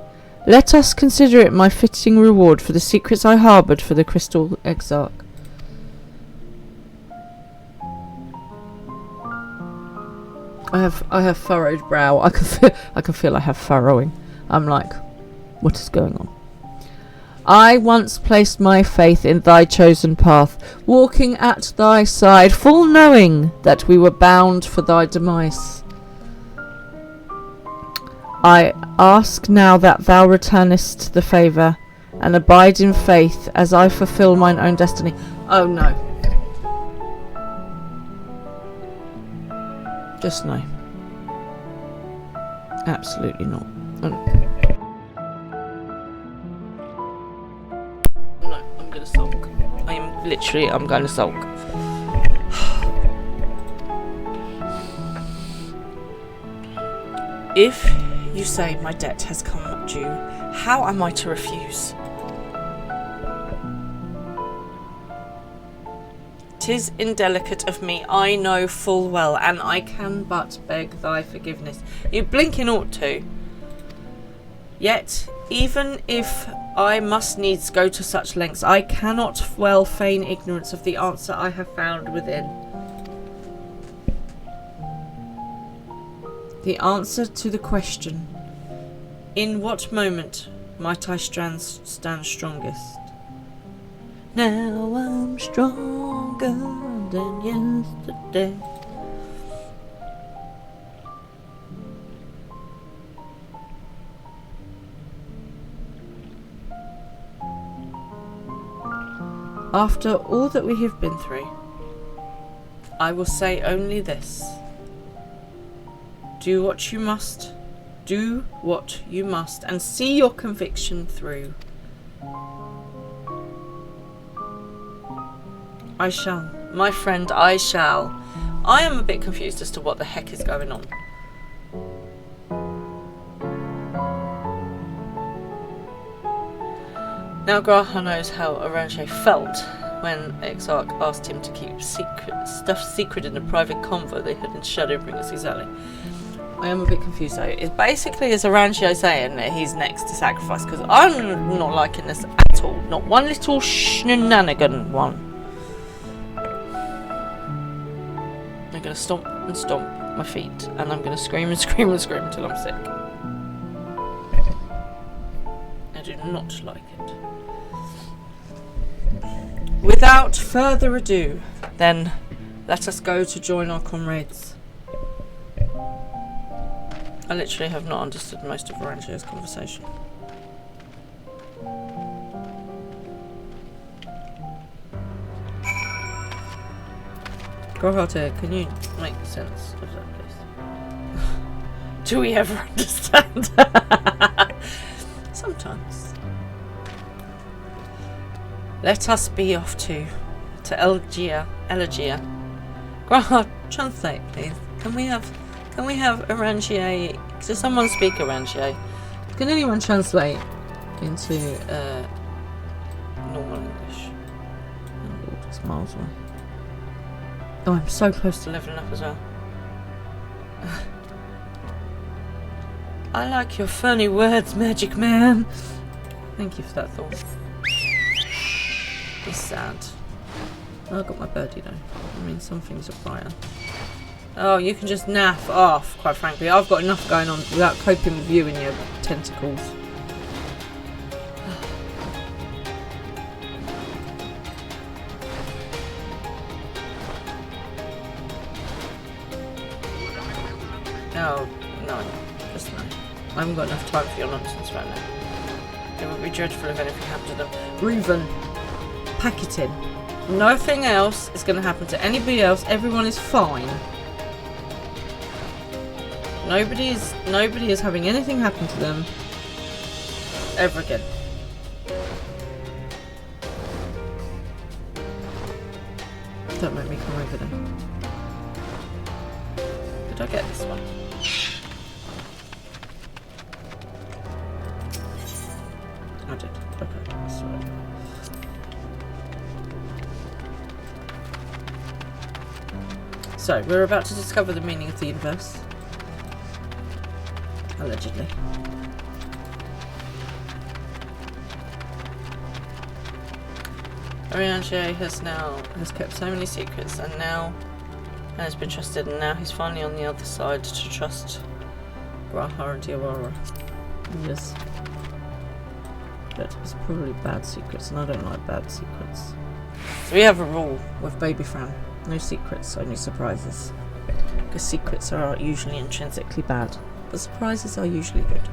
let us consider it my fitting reward for the secrets I harboured for the Crystal Exarch. I have furrowed brow. I can feel I have furrowing. I'm like, what is going on? I once placed my faith in thy chosen path, walking at thy side, full knowing that we were bound for thy demise. I ask now that thou returnest the favour, and abide in faith as I fulfil mine own destiny. Oh no. Just no. Absolutely not. No, I'm gonna sulk. I'm gonna sulk. If you say my debt has come due, how am I to refuse? 'Tis indelicate of me, I know full well, and I can but beg thy forgiveness. You blinking ought to. Yet, even if I must needs go to such lengths, I cannot well feign ignorance of the answer I have found within. The answer to the question, in what moment might I stand strongest? Now I'm stronger than yesterday. After all that we have been through, I will say only this. Do what you must, and see your conviction through. I shall. My friend, I shall. I am a bit confused as to what the heck is going on. Now Graha knows how Arantxa felt when Exarch asked him to keep stuff secret in a private convo they had in Shadowbringers exactly. I am a bit confused though. It basically is Arantxa saying that he's next to sacrifice, because I'm not liking this at all. Not one little shenanigan one. I'm going to stomp and stomp my feet, and I'm going to scream and scream and scream until I'm sick. I do not like it. Without further ado, then, let us go to join our comrades. I literally have not understood most of Arantxa's conversation. Groharte, can you make sense of that, please? Do we ever understand? Sometimes. Let us be off to Elegia. Groharte, translate, please. Can we have Arantxa? Does someone speak Arantxa? Can anyone translate into normal English? Oh, just miles away. Oh, I'm so close to leveling up as well. I like your funny words, Magic Man. Thank you for that thought. It's sad. Oh, I got my birdie though. I mean, some things are brighter. Oh, you can just naff off, quite frankly. I've got enough going on without coping with you and your tentacles. Oh, no. Just no. I haven't got enough time for your nonsense right now. It would be dreadful if anything happened to them. Reuven, pack it in. Nothing else is going to happen to anybody else. Everyone is fine. Nobody is having anything happen to them ever again. Don't make me come over there. Did I get this one? I did. Okay, that's right. So, we're about to discover the meaning of the universe. Allegedly. Arantxa has kept so many secrets and has been trusted, and now he's finally on the other side to trust Graha and Diawara. Yes. But it's probably bad secrets, and I don't like bad secrets. So we have a rule with Baby Fran. No secrets, only surprises. Because secrets are usually intrinsically bad. But surprises are usually good.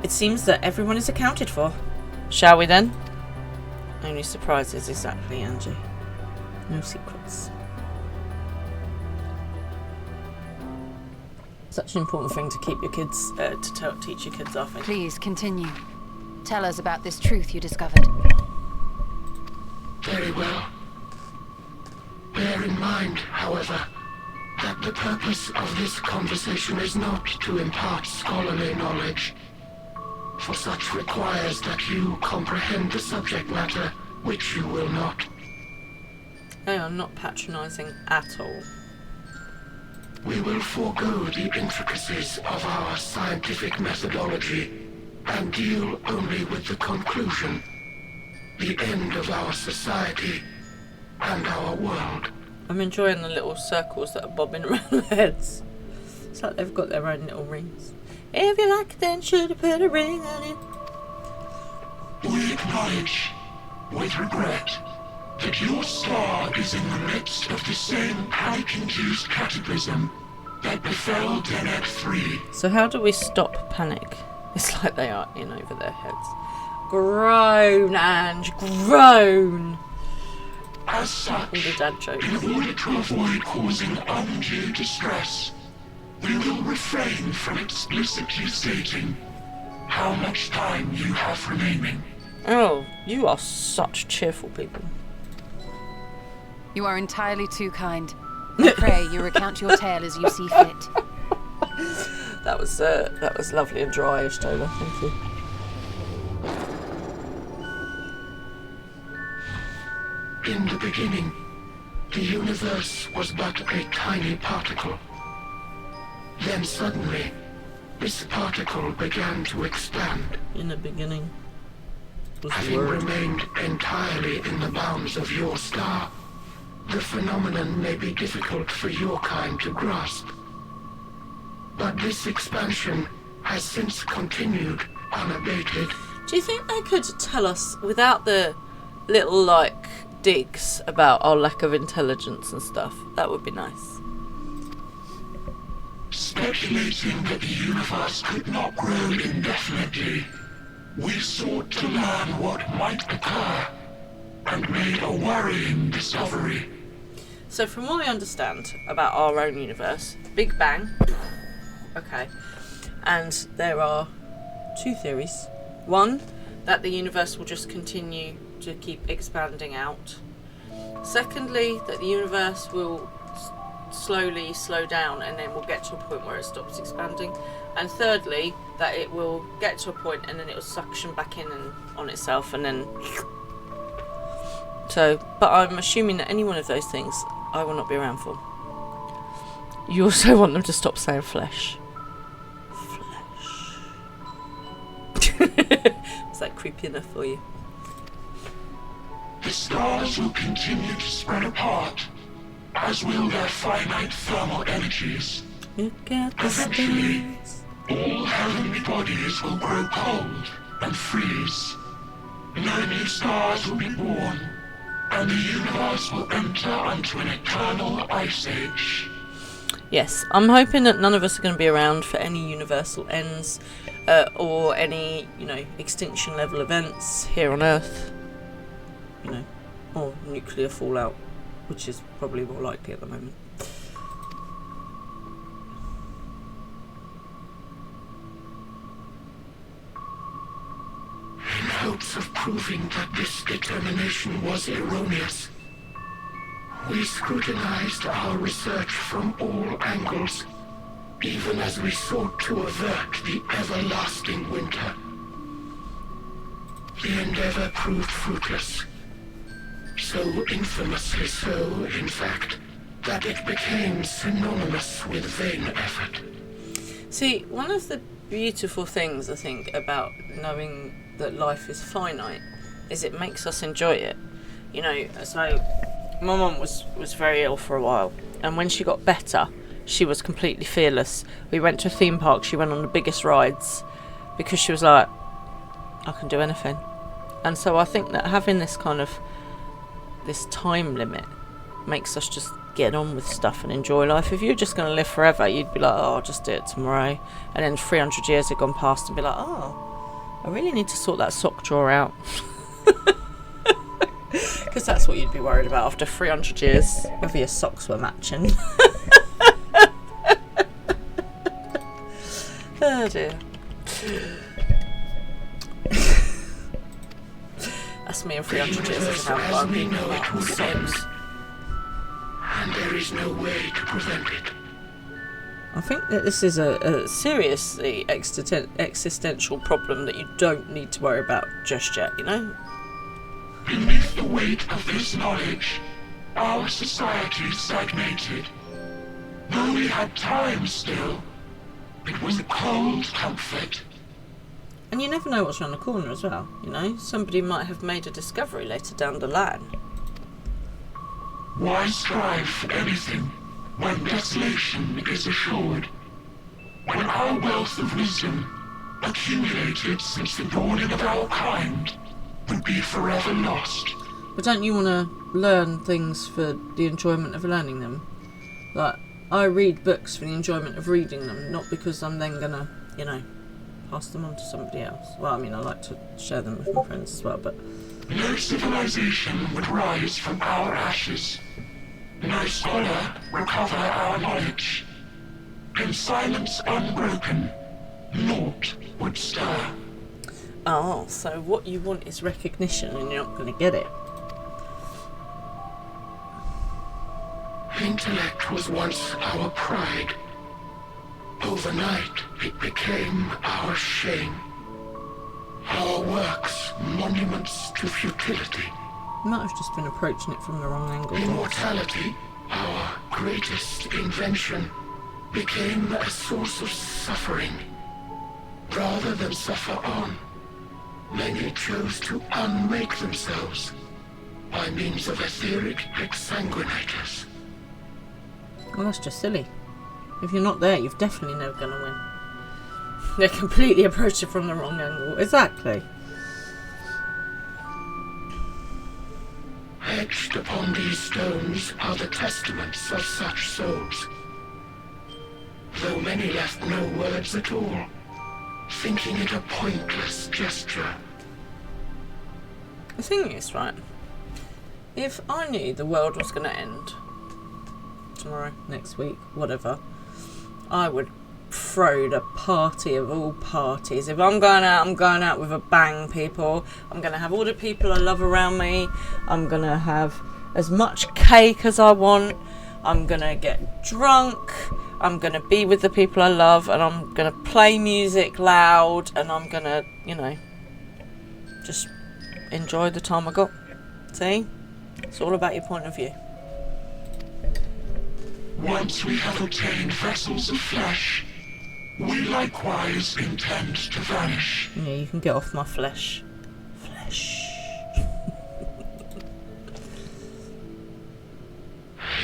It seems that everyone is accounted for. Shall we then? Only surprises, exactly, Angie. No secrets. Such an important thing to keep your kids, teach your kids, I think. Please continue. Tell us about this truth you discovered. Very well. Bear in mind, however, that the purpose of this conversation is not to impart scholarly knowledge. for such requires that you comprehend the subject matter, which you will not. Hey, I'm not patronising at all. We will forego the intricacies of our scientific methodology and deal only with the conclusion, the end of our society and our world. I'm enjoying the little circles that are bobbing around their heads. It's like they've got their own little rings. If you like it, then should have put a ring on it. We acknowledge, with regret, that your star is in the midst of the same panic-induced cataclysm that befell Deneb 3. So how do we stop panic? It's like they are in over their heads. Groan, Ange, groan! As such, All the dad jokes. in order to avoid causing undue distress, we will refrain from explicitly stating how much time you have remaining. Oh, you are such cheerful people. You are entirely too kind. I pray you recount your tale as you see fit. That was lovely and dry, Ashtola. Thank you. In the beginning, the universe was but a tiny particle. Then suddenly, this particle began to expand. In the beginning was the Having word. remained entirely in the bounds of your star, the phenomenon may be difficult for your kind to grasp. But this expansion has since continued unabated. Do you think they could tell us without the little digs about our lack of intelligence and stuff? That would be nice. Speculating that the universe could not grow indefinitely, we sought to learn what might occur, and made a worrying discovery. So from what I understand about our own universe, Big Bang, okay, and there are two theories. One, that the universe will just continue to keep expanding out. Secondly, that the universe will slowly slow down and then we'll get to a point where it stops expanding. And thirdly, that it will get to a point and then it will suction back in and on itself and then... So, but I'm assuming that any one of those things I will not be around for. You also want them to stop saying flesh. Is that creepy enough for you? The stars will continue to spread apart, as will their finite thermal energies. Look at the Eventually, stars. all heavenly bodies will grow cold and freeze. No new stars will be born, and the universe will enter onto an eternal ice age. Yes, I'm hoping that none of us are going to be around for any universal ends or any, extinction level events here on Earth. Or nuclear fallout, which is probably more likely at the moment. In hopes of proving that this determination was erroneous, we scrutinized our research from all angles, even as we sought to avert the everlasting winter. The endeavor proved fruitless. So infamously so, in fact, that it became synonymous with vain effort. See, one of the beautiful things I think about knowing that life is finite is it makes us enjoy it. So my mum was very ill for a while, and when she got better, she was completely fearless. We went to a theme park, she went on the biggest rides because she was like, I can do anything. And so I think that having this kind of this time limit makes us just get on with stuff and enjoy life. If you're just going to live forever, you'd be like, oh, I'll just do it tomorrow, and then 300 years have gone past and be like, oh, I really need to sort that sock drawer out. Because that's what you'd be worried about after 300 years, whether your socks were matching. Oh dear. That's me in 300 years as how far we know it would end, socks. and there is no way to prevent it. I think that this is a seriously existential problem that you don't need to worry about just yet, you know? Beneath the weight of this knowledge, our society stagnated. Though we had time still, it was a cold comfort. And you never know what's around the corner as well, you know? Somebody might have made a discovery later down the line. Why strive for anything when desolation is assured? When our wealth of wisdom, accumulated since the dawning of our kind, would be forever lost. But don't you want to learn things for the enjoyment of learning them? Like, I read books for the enjoyment of reading them, not because I'm then gonna, you know, pass them on to somebody else. Well, I mean, I like to share them with my friends as well, but... No civilization would rise from our ashes. No scholar recover our knowledge. In silence unbroken, naught would stir. Oh, so what you want is recognition and you're not going to get it. Intellect was once our pride. Overnight, it became our shame. Our works, monuments to futility. You might have just been approaching it from the wrong angle. Immortality, our greatest invention, became a source of suffering. Rather than suffer on, many chose to unmake themselves by means of etheric exsanguinators. Well, that's just silly. If you're not there, you're definitely never going to win. They completely approached it from the wrong angle. Exactly. Etched upon these stones are the testaments of such souls. Though many left no words at all, thinking it a pointless gesture. The thing is, right, if I knew the world was going to end tomorrow, next week, whatever, I would throw the party of all parties. If I'm going out with a bang, people. I'm going to have all the people I love around me. I'm going to have as much cake as I want. I'm going to get drunk. I'm going to be with the people I love, and I'm going to play music loud, and I'm going to, you know, just enjoy the time I got. See? It's all about your point of view. Once we have obtained vessels of flesh, we likewise intend to vanish. Yeah, you can get off my flesh. Flesh.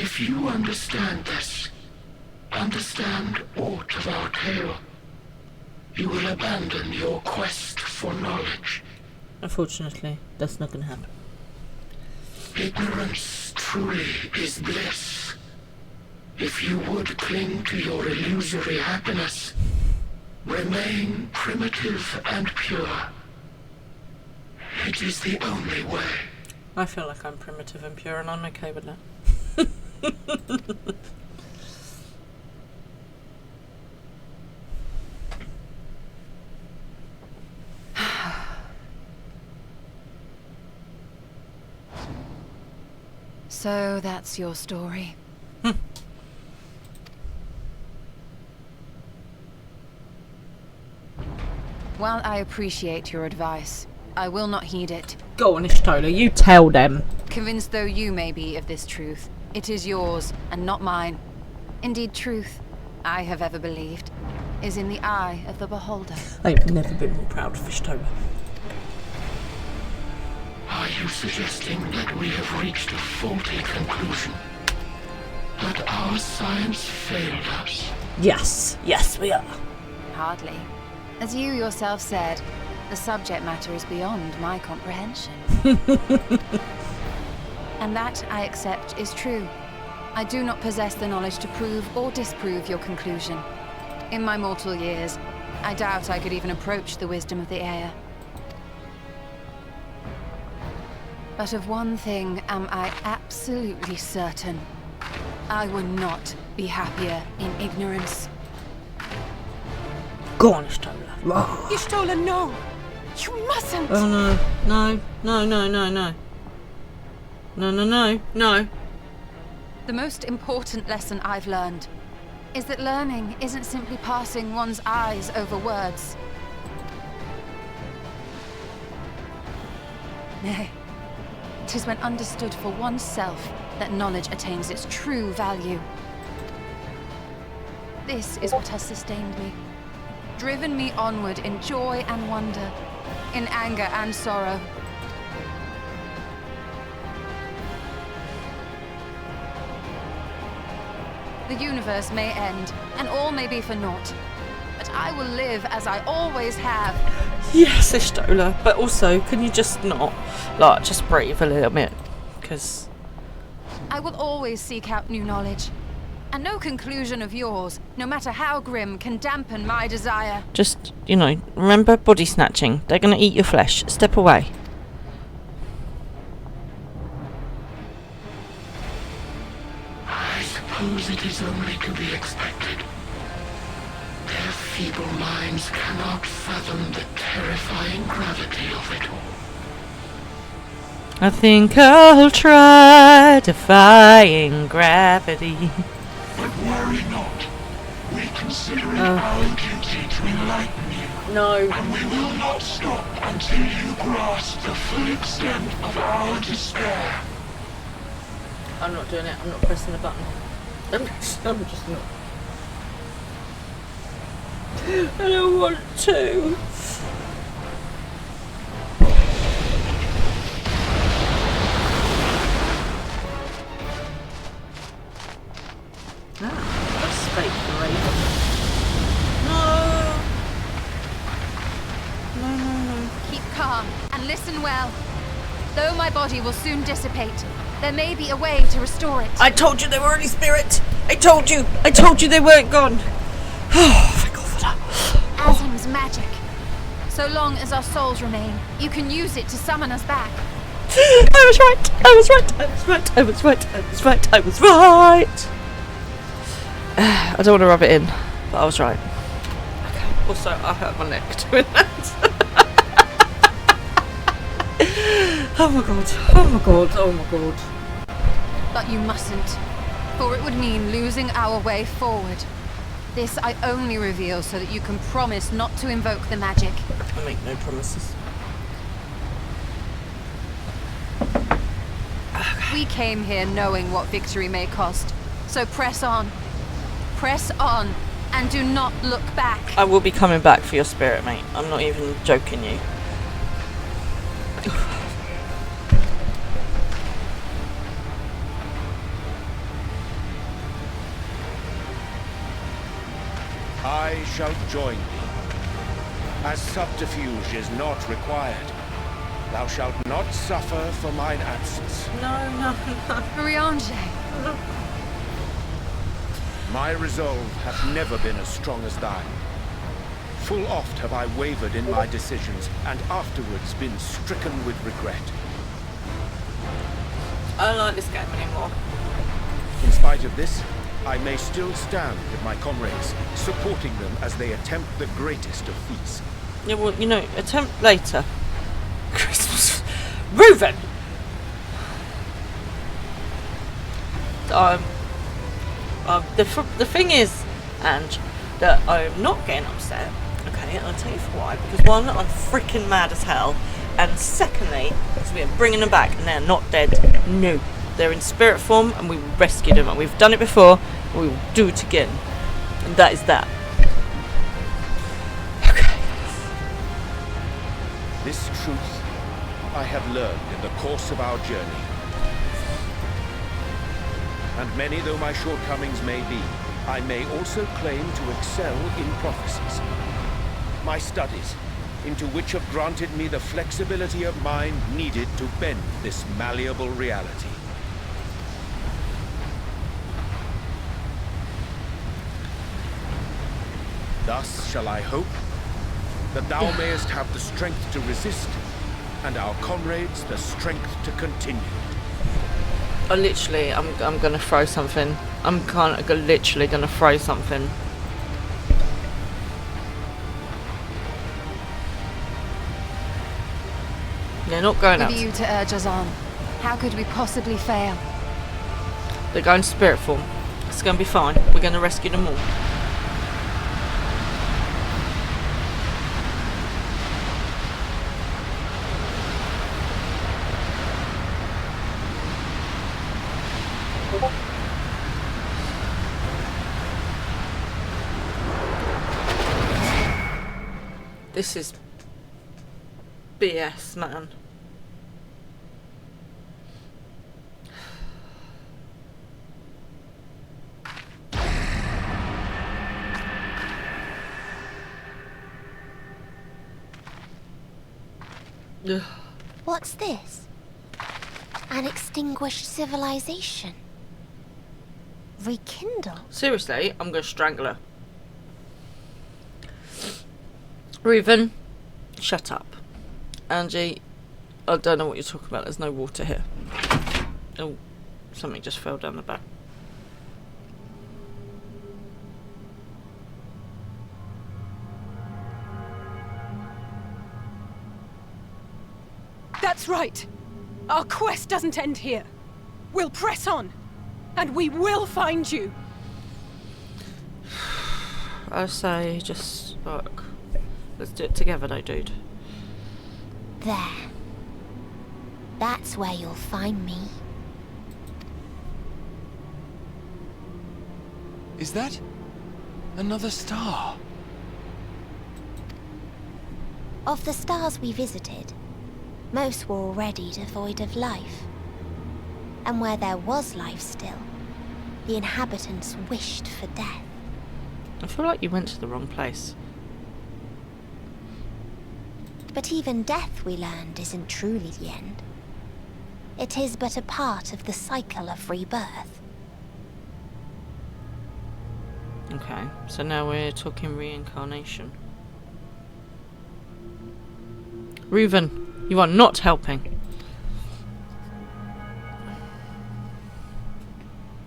If you understand this, understand aught of our tale, you will abandon your quest for knowledge. Unfortunately, that's not going to happen. Ignorance truly is bliss. If you would cling to your illusory happiness, remain primitive and pure. It is the only way. I feel like I'm primitive and pure, and I'm okay with that. So that's your story. While I appreciate your advice, I will not heed it. Go on, Ishtola, you tell them. Convinced though you may be of this truth, it is yours and not mine. Indeed, truth, I have ever believed, is in the eye of the beholder. I've never been more proud of Ishtola. Are you suggesting that we have reached a faulty conclusion? That our science failed us? Yes, yes we are. Hardly. As you yourself said, the subject matter is beyond my comprehension. And that, I accept, is true. I do not possess the knowledge to prove or disprove your conclusion. In my mortal years, I doubt I could even approach the wisdom of the air. But of one thing am I absolutely certain. I would not be happier in ignorance. Go on, Ishtola. Ishtola, no! You mustn't! Oh no, no, no, no, no, no. No, no, no, no. The most important lesson I've learned. is that learning isn't simply passing one's eyes over words. Nay, 'tis when understood for oneself that knowledge attains its true value. This is what has sustained me, driven me onward in joy and wonder, in anger and sorrow. The universe may end, and all may be for naught, but I will live as I always have. Yes, Ishtola, but also, can you just not, like, just breathe a little bit? Because... I will always seek out new knowledge, and no conclusion of yours, no matter how grim, can dampen my desire. just, you know, remember body snatching. They're going to eat your flesh. Step away. I suppose it is only to be expected. Their feeble minds cannot fathom the terrifying gravity of it all. I think I'll try defying gravity. But worry not. We consider it our duty to enlighten you. No. And we will not stop until you grasp the full extent of our despair. I'm not doing it. I'm not pressing the button. I'm just not. I don't want to. That's fake, Raven. No. Keep calm and listen well. Though my body will soon dissipate, there may be a way to restore it. I told you they were only spirit. I told you they weren't gone. Oh, thank God for that. Azim's magic. So long as our souls remain, you can use it to summon us back. I was right. I was right. I don't want to rub it in, but I was right. Okay. Also, I hurt my neck doing that. Oh my god. But you mustn't, for it would mean losing our way forward. This I only reveal so that you can promise not to invoke the magic. I make no promises. We came here knowing what victory may cost, so press on. Press on, and do not look back. I will be coming back for your spirit, mate. I'm not even joking you. I shall join thee. As subterfuge is not required, thou shalt not suffer for mine absence. No. Riange. My resolve hath never been as strong as thine. Full oft have I wavered in my decisions, and afterwards been stricken with regret. I don't like this game anymore. In spite of this, I may still stand with my comrades, supporting them as they attempt the greatest of feats. Yeah, well, you know, attempt later. Christmas. Reuven! The thing is, Ange, that I'm not getting upset. Okay, and I'll tell you for why. Because one, I'm freaking mad as hell. And secondly, because we're bringing them back and they're not dead. No. They're in spirit form and we rescued them. And we've done it before, and we will do it again. And that is that. Okay. This truth I have learned in the course of our journey. And many though my shortcomings may be, I may also claim to excel in prophecies. My studies, into which have granted me the flexibility of mind needed to bend this malleable reality. Thus shall I hope that thou mayest have the strength to resist, and our comrades the strength to continue. I literally, I'm gonna throw something. I'm literally gonna throw something. They're not going out. With you to urge us on, how could we possibly fail? They're going spirit form. It's going to be fine. We're going to rescue them all. This is BS, man. Ugh. What's this? An extinguished civilization. Rekindle. Seriously, I'm going to strangle her. Reuven, shut up. Angie, I don't know what you're talking about. There's no water here. Oh, something just fell down the back. That's right. Our quest doesn't end here. We'll press on, and we will find you. I say, just look. Let's do it together, though, dude. There. That's where you'll find me. Is that another star? Of the stars we visited, most were already devoid of life. And where there was life still, the inhabitants wished for death. I feel like you went to the wrong place. But even death, we learned, isn't truly the end. It is but a part of the cycle of rebirth. Okay, so now we're talking reincarnation. Reuven, you are not helping.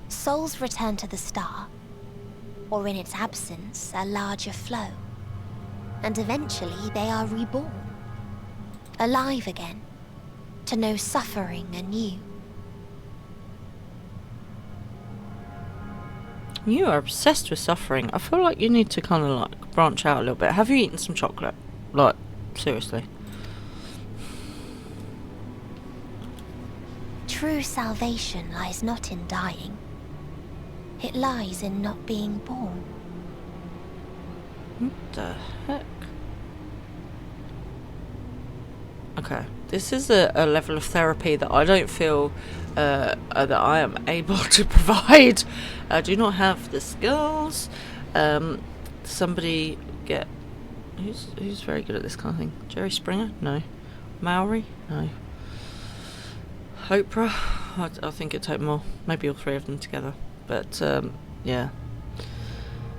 Souls return to the star, or in its absence, a larger flow. And eventually they are reborn. Alive again, to know suffering anew. You are obsessed with suffering. I feel like you need to kind of like branch out a little bit. Have you eaten some chocolate? Like, seriously. True salvation lies not in dying. It lies in not being born. What the heck? Okay, this is a level of therapy that I don't feel that I am able to provide. I do not have the skills. Somebody get... Who's very good at this kind of thing? Jerry Springer? No. Maori? No. Oprah? I think it'd take more. Maybe all three of them together. But, yeah.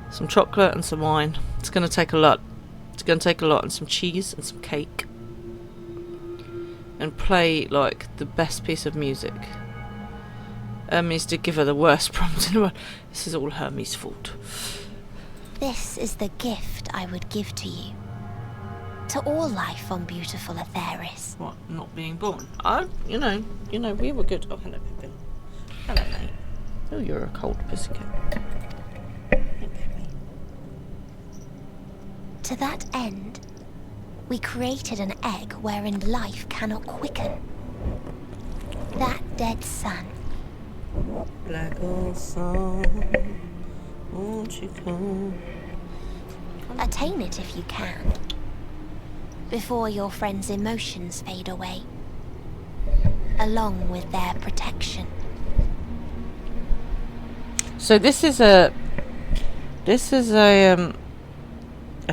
Some chocolate and some wine. It's going to take a lot. It's going to take a lot. And some cheese and some cake. And play, like, the best piece of music. Hermes did give her the worst prompt in the world. This is all Hermes' fault. This is the gift I would give to you. To all life on beautiful Atheris. What, not being born? You know, we were good. Oh, hello, Pippin. Hello, mate. Oh, you're a cold pussycat. To that end, we created an egg wherein life cannot quicken. That dead sun. Black old sun, won't you come? Attain it if you can. Before your friends' emotions fade away. Along with their protection. So this is a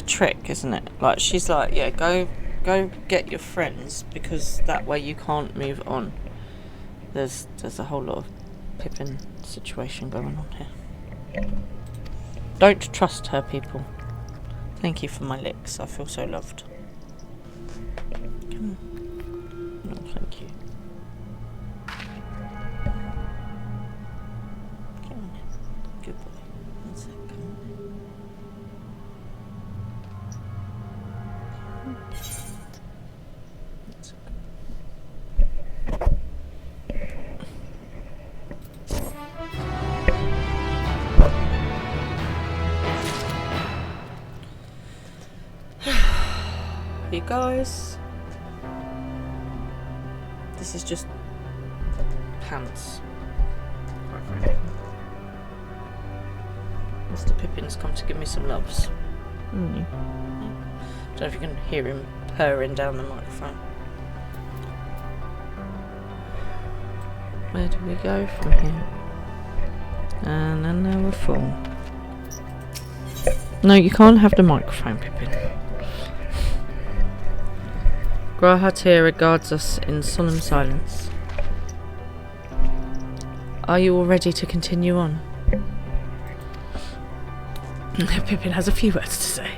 trick, isn't it? Like, she's like, yeah, go get your friends, because that way you can't move on. There's a whole lot of Pippin situation going on here. Don't trust her, people. Thank you for my licks. I feel so loved. Come on. No, thank you. Come on. Good boy. One sec. Come on. That's okay. you guys. This is just pants. Mr. Pippin's come to give me some loves. Don't know if you can hear him purring down the microphone. Where do we go from here? And then there we're full. No, you can't have the microphone, Pippin. Grahatir regards us in solemn silence. Are you all ready to continue on? Pippin has a few words to say.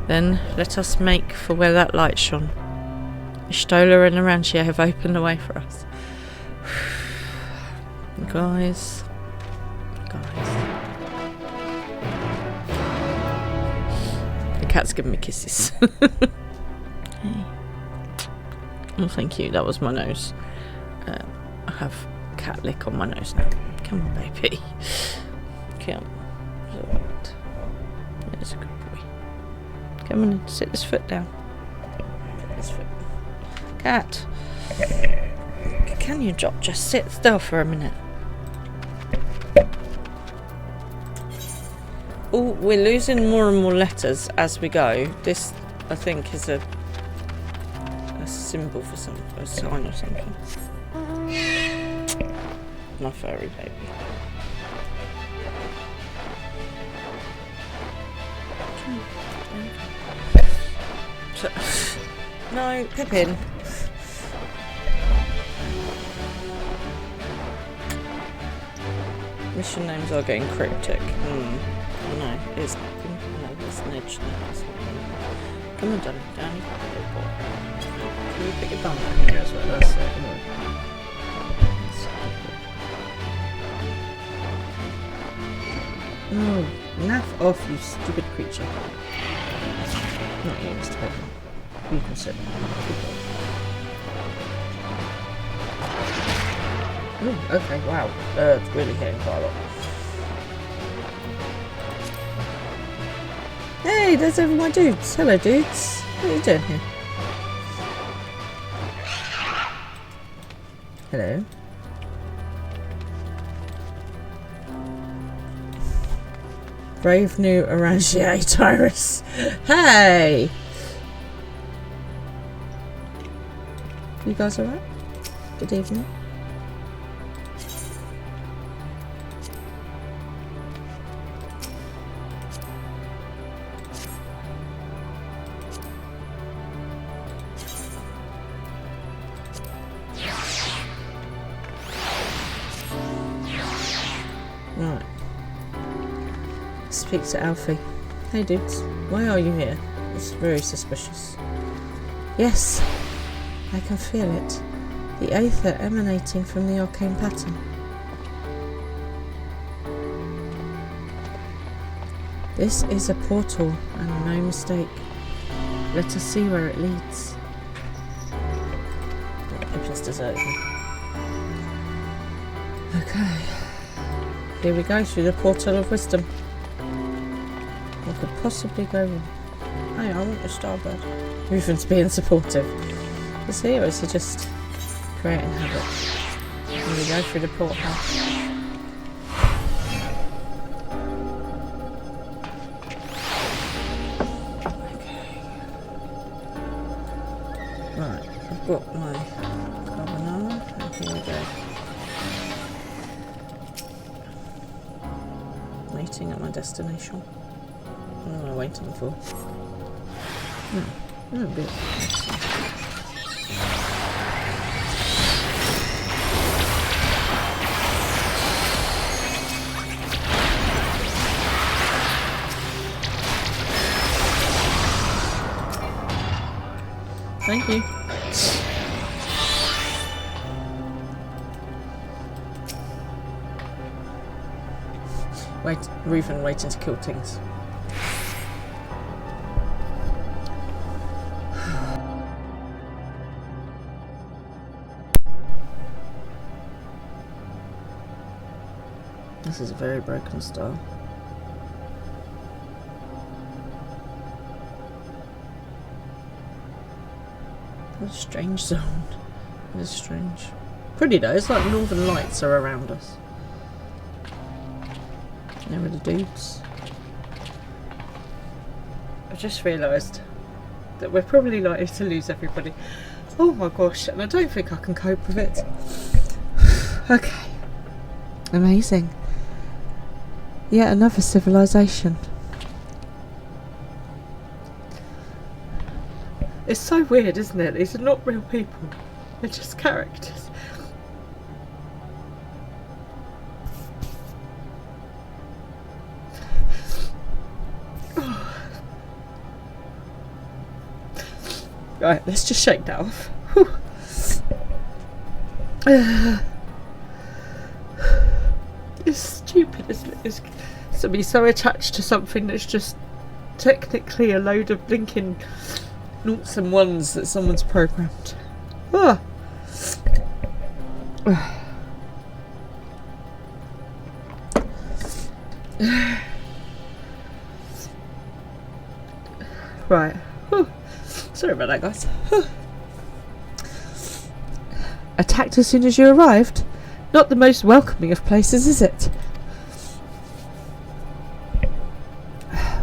Then let us make for where that light shone. Ishtola and Arantia have opened the way for us. Guys. The cat's giving me kisses. Hey. Oh, thank you. That was my nose. I have cat lick on my nose now. Come on, baby. Come. Right. There's a good boy. Come on, sit this foot down. This foot. Cat. Can you just sit still for a minute? Oh, we're losing more and more letters as we go. This, I think, is a symbol for something, a sign or something. My furry baby. No, Pippin. Mission names are getting cryptic. No, it's Nidge. Come on, Danny. Danny, little boy. Can you pick your bum up here as well? That's it. Come on. No, naff off, you stupid creature. Not you, Mr. Pippin. You can sit down. Oh, okay, wow. It's really hitting quite a lot. Hey, there's over my dudes. Hello, dudes. What are you doing here? Hello. Brave new Orangiate Iris. Hey! You guys alright? Good evening. Right. Speak to Alfie. Hey dudes, why are you here? It's very suspicious. Yes, I can feel it. The aether emanating from the arcane pattern. This is a portal, and no mistake. Let us see where it leads. Pippin's deserted me. Okay. Here we go, through the portal of wisdom. What could possibly go wrong? Hey, I want your starbird. Ruven's being supportive. Is he, or is he just creating havoc? Here we go, through the portal. Right, I've got my carbonara, and here we go. Waiting at my destination. What am I waiting for? No, good. Thank you. Wait, Ruven waiting to kill things. This is a very broken star. What a strange zone. It is strange. Pretty though, it's like northern lights are around us. There are the dudes. I just realised that we're probably likely to lose everybody. Oh my gosh, and I don't think I can cope with it. Okay. Amazing. Yet another civilization. It's so weird, isn't it? These are not real people. They're just characters. Right, let's just shake that off. It's stupid, isn't it? It's to be so attached to something that's just technically a load of blinking noughts and ones that someone's programmed. Ah. Right. Sorry about that, guys. Attacked as soon as you arrived? Not the most welcoming of places, is it?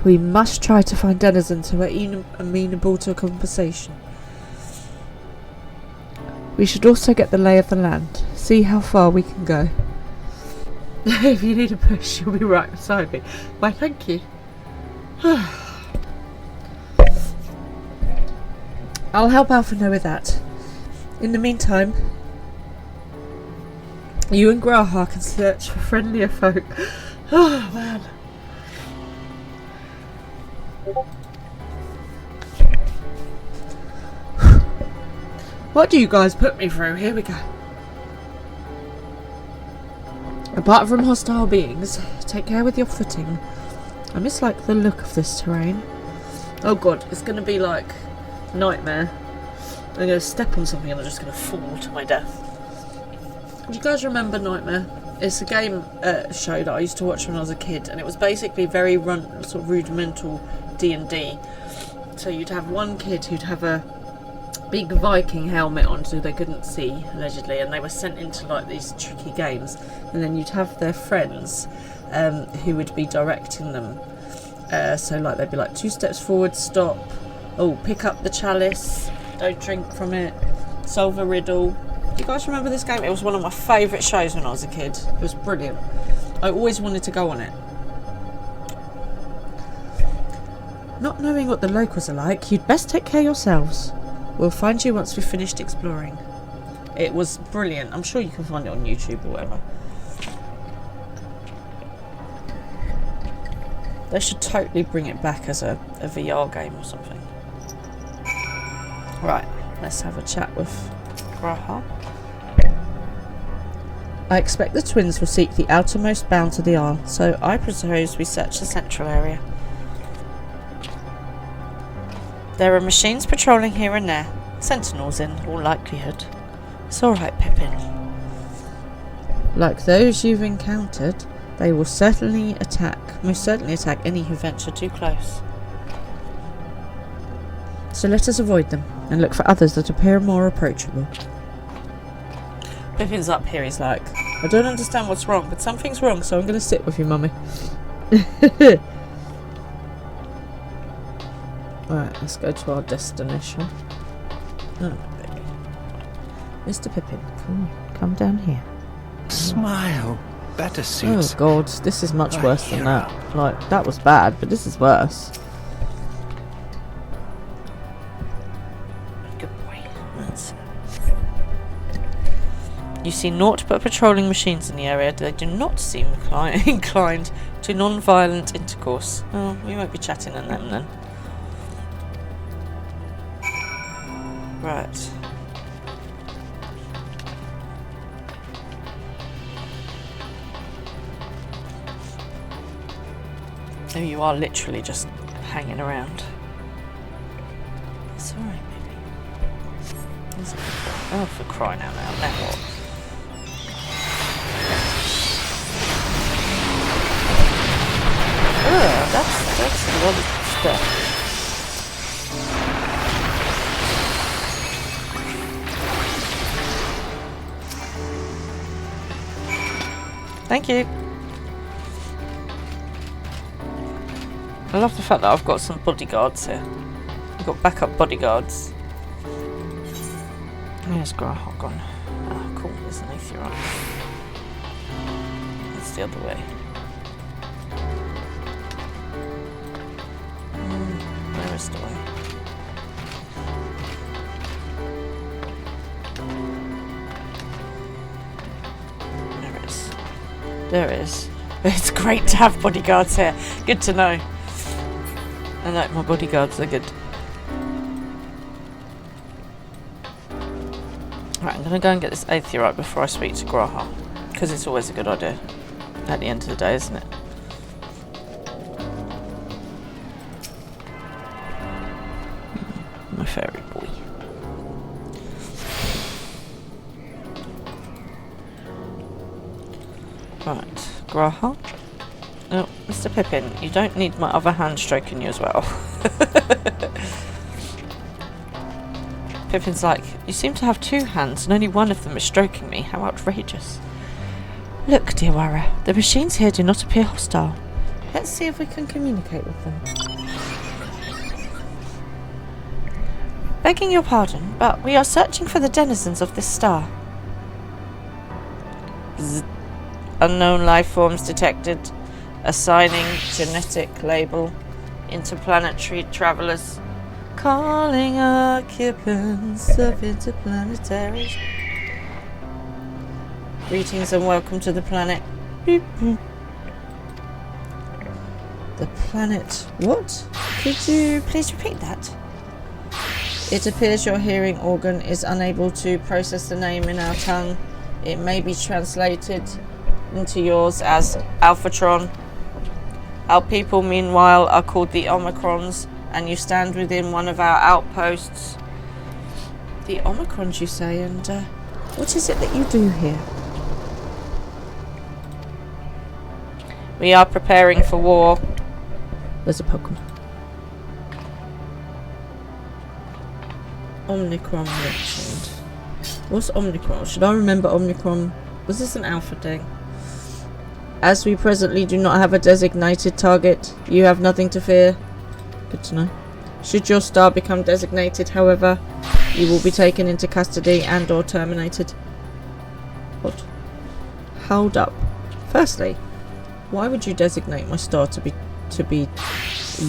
We must try to find denizens who are amenable to a conversation. We should also get the lay of the land, see how far we can go. If you need a push, you'll be right beside me. Why, thank you. I'll help Alpha know with that. In the meantime, you and Graha can search for friendlier folk. Oh, man. What do you guys put me through? Here we go. Apart from hostile beings, take care with your footing. I mislike the look of this terrain. Oh god, it's going to be like Nightmare. I'm going to step on something and I'm just going to fall to my death. Do you guys remember Nightmare? It's a game show that I used to watch when I was a kid, and it was basically very sort of rudimental D&D. So you'd have one kid who'd have a big Viking helmet on so they couldn't see, allegedly, and they were sent into like these tricky games, and then you'd have their friends who would be directing them. So like they'd be like 2 steps forward, stop, oh, pick up the chalice, don't drink from it, solve a riddle. Do you guys remember this game? It was one of my favourite shows when I was a kid. It was brilliant. I always wanted to go on it. Not knowing what the locals are like, you'd best take care yourselves. We'll find you once we've finished exploring. It was brilliant. I'm sure you can find it on YouTube or whatever. They should totally bring it back as a VR game or something. Right, let's have a chat with Graha. I expect the twins will seek the outermost bounds of the Isle, so I propose we search the central area. There are machines patrolling here and there. Sentinels in all likelihood. It's alright, Pippin. Like those you've encountered, they will most certainly attack any who venture too close. So let us avoid them, and look for others that appear more approachable. Pippin's up here, he's like, I don't understand what's wrong, but something's wrong, so I'm going to sit with you, mummy. Right, let's go to our destination. Oh, baby. Mr. Pippin, come down here. Smile. Better suits. Oh god, this is much worse than that. Like, that was bad, but this is worse. Good boy. That's... You see naught but patrolling machines in the area. They do not seem inclined to non-violent intercourse. Oh, we won't be chatting on them then. Right. Oh, you are literally just hanging around. It's alright, baby. Oh, for crying out loud. Now what? Oh, that's a lot of stuff. Thank you. I love the fact that I've got some bodyguards here. I've got backup bodyguards. Where's Grahog gone? Oh, cool, there's an Aetherite. That's the other way. Where is the way? There it is. There it is. It's great to have bodyguards here. Good to know. I like my bodyguards, they're good. Right, I'm gonna go and get this Aetherite before I speak to Graha. Because it's always a good idea. At the end of the day, isn't it? My fairy boy. Right, Graha. Oh, Mr. Pippin, you don't need my other hand stroking you as well. Pippin's like, you seem to have two hands and only one of them is stroking me. How outrageous. Look, dear Wara, the machines here do not appear hostile. Let's see if we can communicate with them. Begging your pardon, but we are searching for the denizens of this star. Unknown life forms detected. Assigning genetic label. Interplanetary travelers. Calling occupants of interplanetary. Greetings and welcome to the planet. Beep, boop. The planet. What? Could you please repeat that? It appears your hearing organ is unable to process the name in our tongue. It may be translated into yours as Alphatron. Our people, meanwhile, are called the Omicrons, and you stand within one of our outposts. The Omicrons, you say, and what is it that you do here? We are preparing for war. There's a Pokemon. Omicron mentioned. What's Omicron? Should I remember Omicron? Was this an alpha thing? As we presently do not have a designated target, you have nothing to fear. Good to know. Should your star become designated, however, you will be taken into custody and or terminated. What? Hold up. Firstly, why would you designate my star to be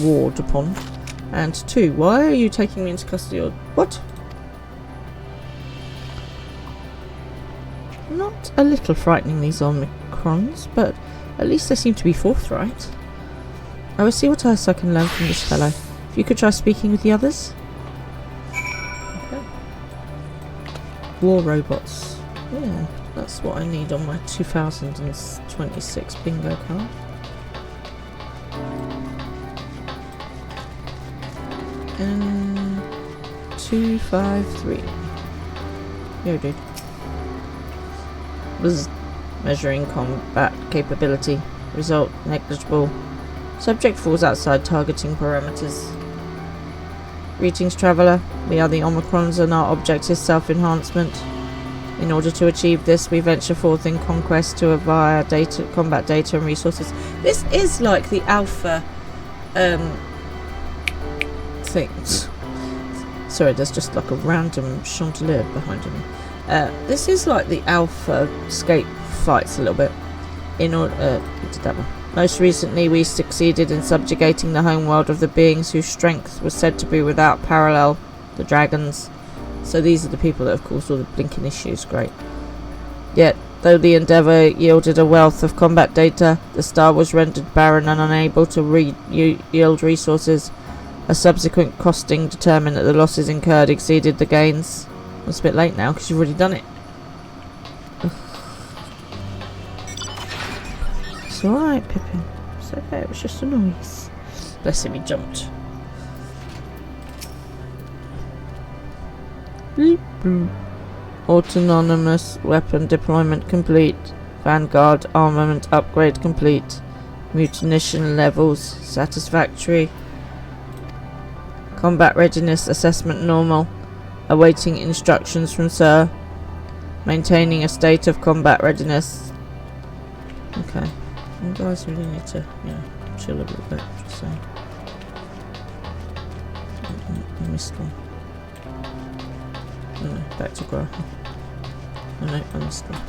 warred upon? And two, why are you taking me into custody or what? Not a little frightening, these Omicrons, but at least they seem to be forthright. I will see what else I can learn from this fellow. If you could try speaking with the others. Okay. War robots. Yeah, that's what I need on my 2026 bingo card. And 253. Yo, dude. Was measuring combat capability. Result negligible. Subject falls outside targeting parameters. Greetings, traveller. We are the Omicrons and our object is self-enhancement. In order to achieve this, we venture forth in conquest to acquire data, combat data and resources. This is like the alpha things. Sorry, there's just like a random chandelier behind me. This is like the alpha escape fights a little bit. In order, we did that one. Most recently, we succeeded in subjugating the homeworld of the beings whose strength was said to be without parallel, the dragons. So these are the people that have caused all the blinking issues. Great. Yet, though the endeavour yielded a wealth of combat data, the star was rendered barren and unable to yield resources. A subsequent costing determined that the losses incurred exceeded the gains. It's a bit late now because you've already done it. Ugh. It's alright, Pippin. It's okay, it was just a noise. Bless him, he jumped. Bleep, bloop. Autonomous weapon deployment complete. Vanguard armament upgrade complete. Munition levels satisfactory. Combat readiness assessment normal. Awaiting instructions from Sir. Maintaining a state of combat readiness. Okay. You guys really need to, chill a little bit, just saying. I missed one. Oh no, back to Graha. Oh no, I missed one.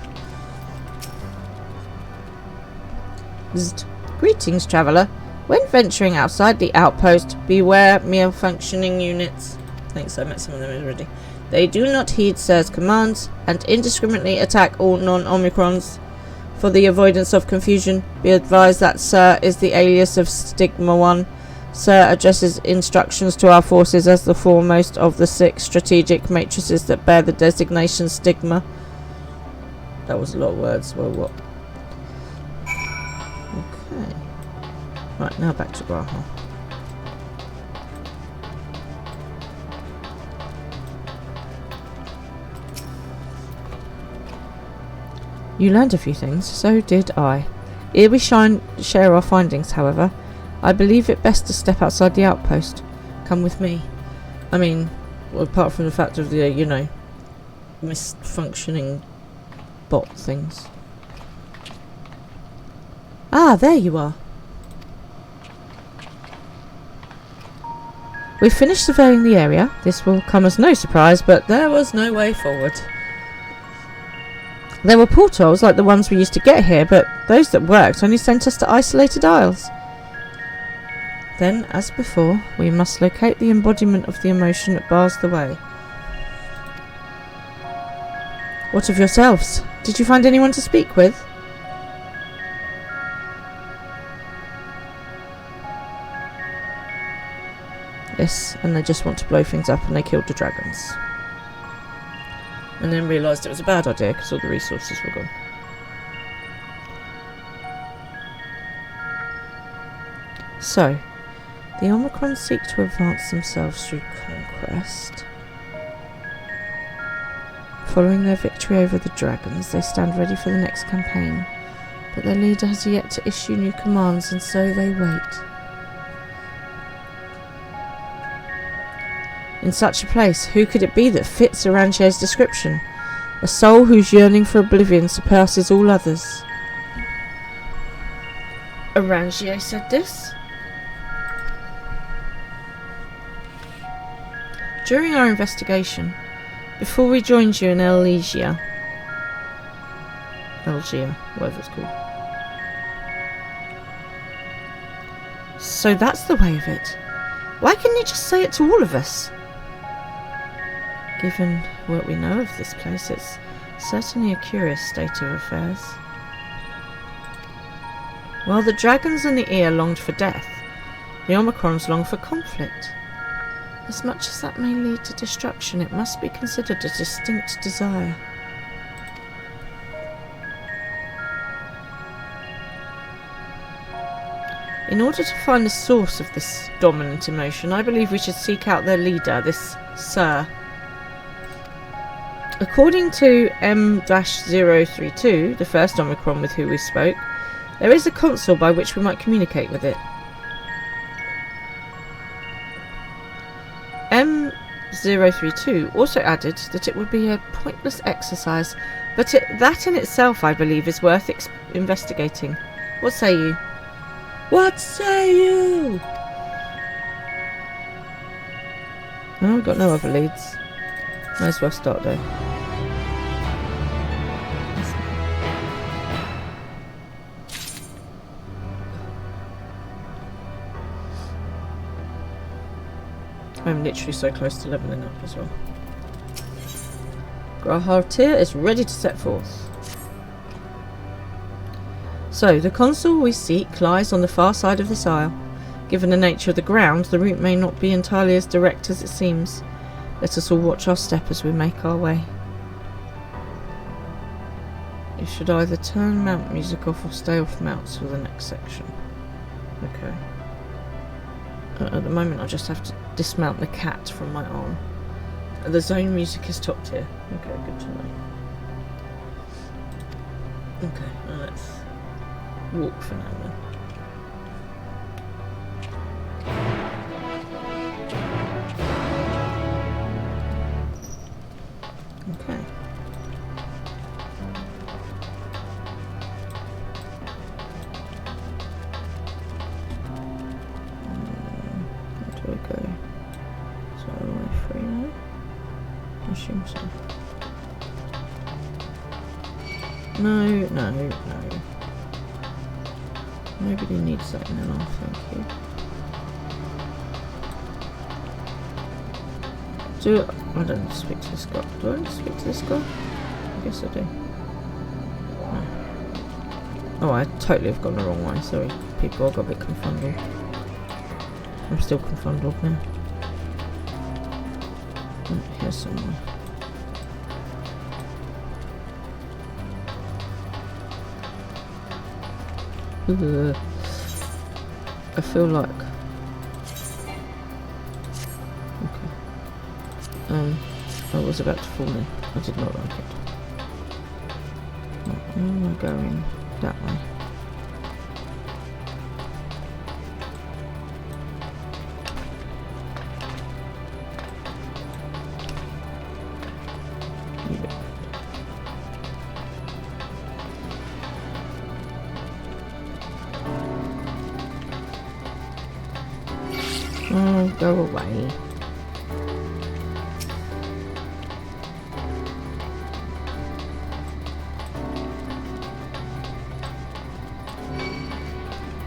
Zzzt. Greetings, traveller. When venturing outside the outpost, beware malfunctioning units. Thanks, I met some of them already. They do not heed Sir's commands and indiscriminately attack all non-Omicrons. For the avoidance of confusion, be advised that Sir is the alias of Stigma 1. Sir addresses instructions to our forces as the foremost of the 6 strategic matrices that bear the designation Stigma. That was a lot of words. Well, what? Okay. Right, now back to Graha. You learned a few things, so did I. Ere we share our findings, however, I believe it best to step outside the outpost. Come with me. I mean, well, apart from the fact of the, misfunctioning bot things. Ah, there you are. We've finished surveying the area. This will come as no surprise, but there was no way forward. There were portholes like the ones we used to get here, but those that worked only sent us to isolated isles. Then, as before, we must locate the embodiment of the emotion that bars the way. What of yourselves? Did you find anyone to speak with? Yes, and they just want to blow things up and they killed the dragons. And then realised it was a bad idea because all the resources were gone. So, the Omicron seek to advance themselves through conquest. Following their victory over the dragons, they stand ready for the next campaign. But their leader has yet to issue new commands, and so they wait. In such a place, who could it be that fits Arangier's description? A soul whose yearning for oblivion surpasses all others. Arangier said this? During our investigation, before we joined you in Algeria, whatever it's called. So that's the way of it. Why couldn't you just say it to all of us? Given what we know of this place, it's certainly a curious state of affairs. While the dragons and the ear longed for death, the Omicrons longed for conflict. As much as that may lead to destruction, it must be considered a distinct desire. In order to find the source of this dominant emotion, I believe we should seek out their leader, this Sir. According to M-032, the first Omicron with who we spoke, there is a console by which we might communicate with it. M-032 also added that it would be a pointless exercise, but that in itself, I believe, is worth investigating. What say you? What say you? Oh, I've got no other leads. Might as well start though. I'm literally so close to leveling up as well. Graha is ready to set forth. So, the console we seek lies on the far side of this isle. Given the nature of the ground, the route may not be entirely as direct as it seems. Let us all watch our step as we make our way. You should either turn mount music off or stay off mounts for the next section. Okay. At the moment I just have to dismount the cat from my arm. The zone music is top tier. Okay, good to know. Okay, now let's walk for now then. Okay. assume so. No, no, no. Nobody needs that in their life, thank you. I don't need to speak to this guy. Do I need to speak to this guy? I guess I do. No. Oh, I totally have gone the wrong way. Sorry, people. I got a bit confunddled. I'm still confunddled now. Oh, here's someone. I feel like. Okay. I was about to fall in. I did not like it. Right, I'm going that way. Oh, go away.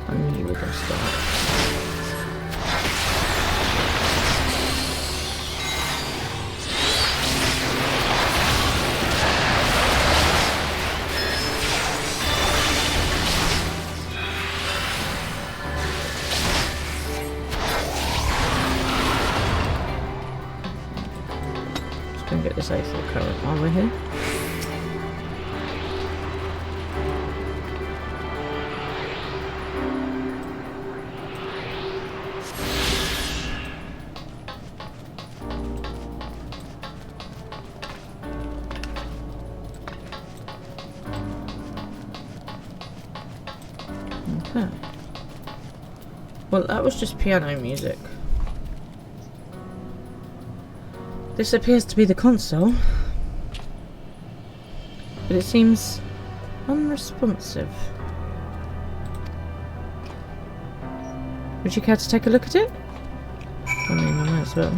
I knew you were going to start. Get this ace of current while we're here. Okay. Well, that was just piano music. This appears to be the console, but it seems unresponsive. Would you care to take a look at it? I mean, I might as well.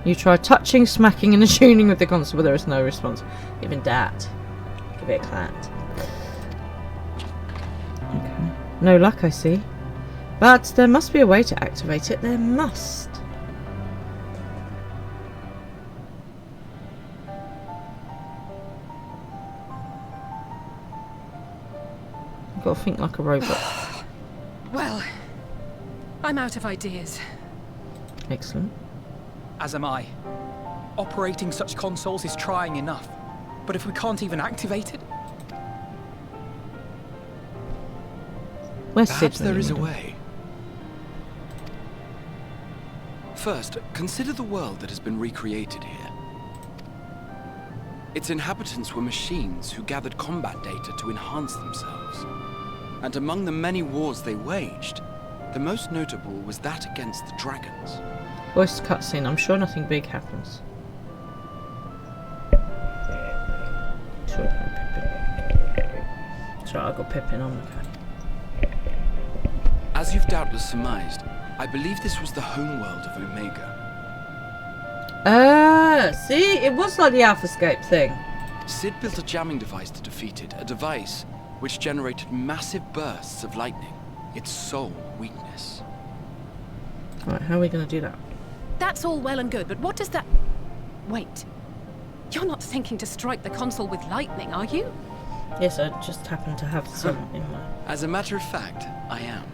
You try touching, smacking and tuning with the console, but there is no response. Even that. Give it a clap. Okay. No luck, I see. But there must be a way to activate it. There must. You've got to think like a robot. Well, I'm out of ideas. Excellent. As am I. Operating such consoles is trying enough. But if we can't even activate it... Where's Perhaps Sydney? there is a way. First, consider the world that has been recreated here. Its inhabitants were machines who gathered combat data to enhance themselves. And among the many wars they waged, the most notable was that against the dragons. Voice cutscene. I'm sure nothing big happens. Sure, I got Pippin on the cat. As you've doubtless surmised, I believe this was the homeworld of Omega. See? It was like the AlphaScape thing. Sid built a jamming device to defeat it, a device which generated massive bursts of lightning, its sole weakness. Right, how are we going to do that? That's all well and good, but what does that... Wait. You're not thinking to strike the console with lightning, are you? Yes, I just happen to have some in my... As a matter of fact, I am.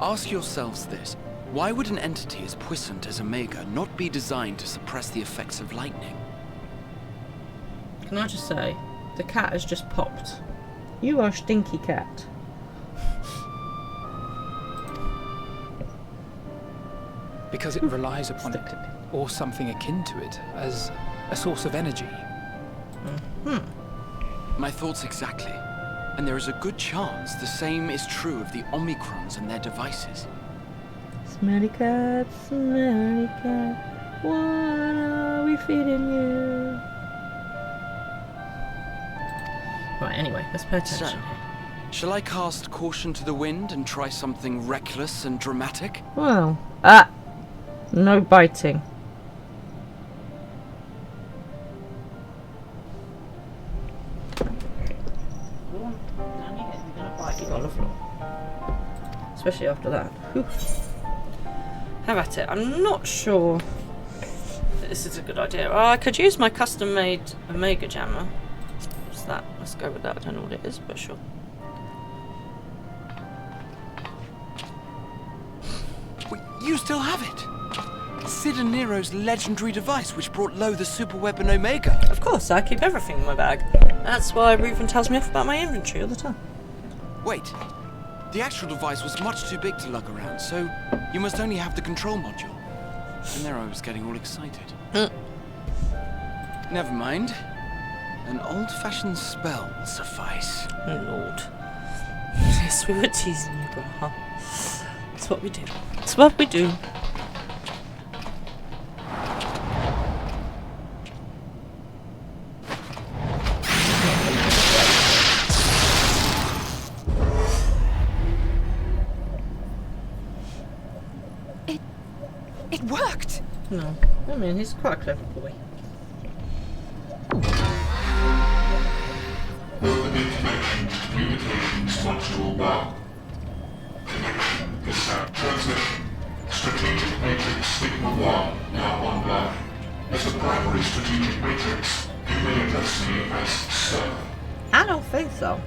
Ask yourselves this. Why would an entity as puissant as Omega not be designed to suppress the effects of lightning? Can I just say, the cat has just popped. You are a stinky cat. Because it relies upon it, or something akin to it, as a source of energy. My thoughts exactly. And there is a good chance the same is true of the Omicrons and their devices. Smelly cat, what are we feeding you? Right, anyway, let's pay attention So, here. Shall I cast caution to the wind and try something reckless and dramatic? Well, no biting. On the floor. Especially after that. Whew. Have at it. I'm not sure this is a good idea. I could use my custom-made Omega Jammer. What's that? Let's go with that. I don't know what it is, but sure. Wait, you still have it? Sid and Nero's legendary device which brought low the super weapon Omega. Of course, I keep everything in my bag. That's why Reuven tells me off about my inventory all the time. Wait, the actual device was much too big to lug around, so you must only have the control module. And Nero was getting all excited. Never mind. An old-fashioned spell will suffice. Oh, Lord. Yes, we were teasing you, Graham. That's what we do. That's what we do. It worked! No. I mean, he's quite a clever boy. Open information to communications module 1. Connection cassette transmission. Strategic matrix signal 1 now online. As a primary strategic matrix, you may address me as Sir. I don't think so.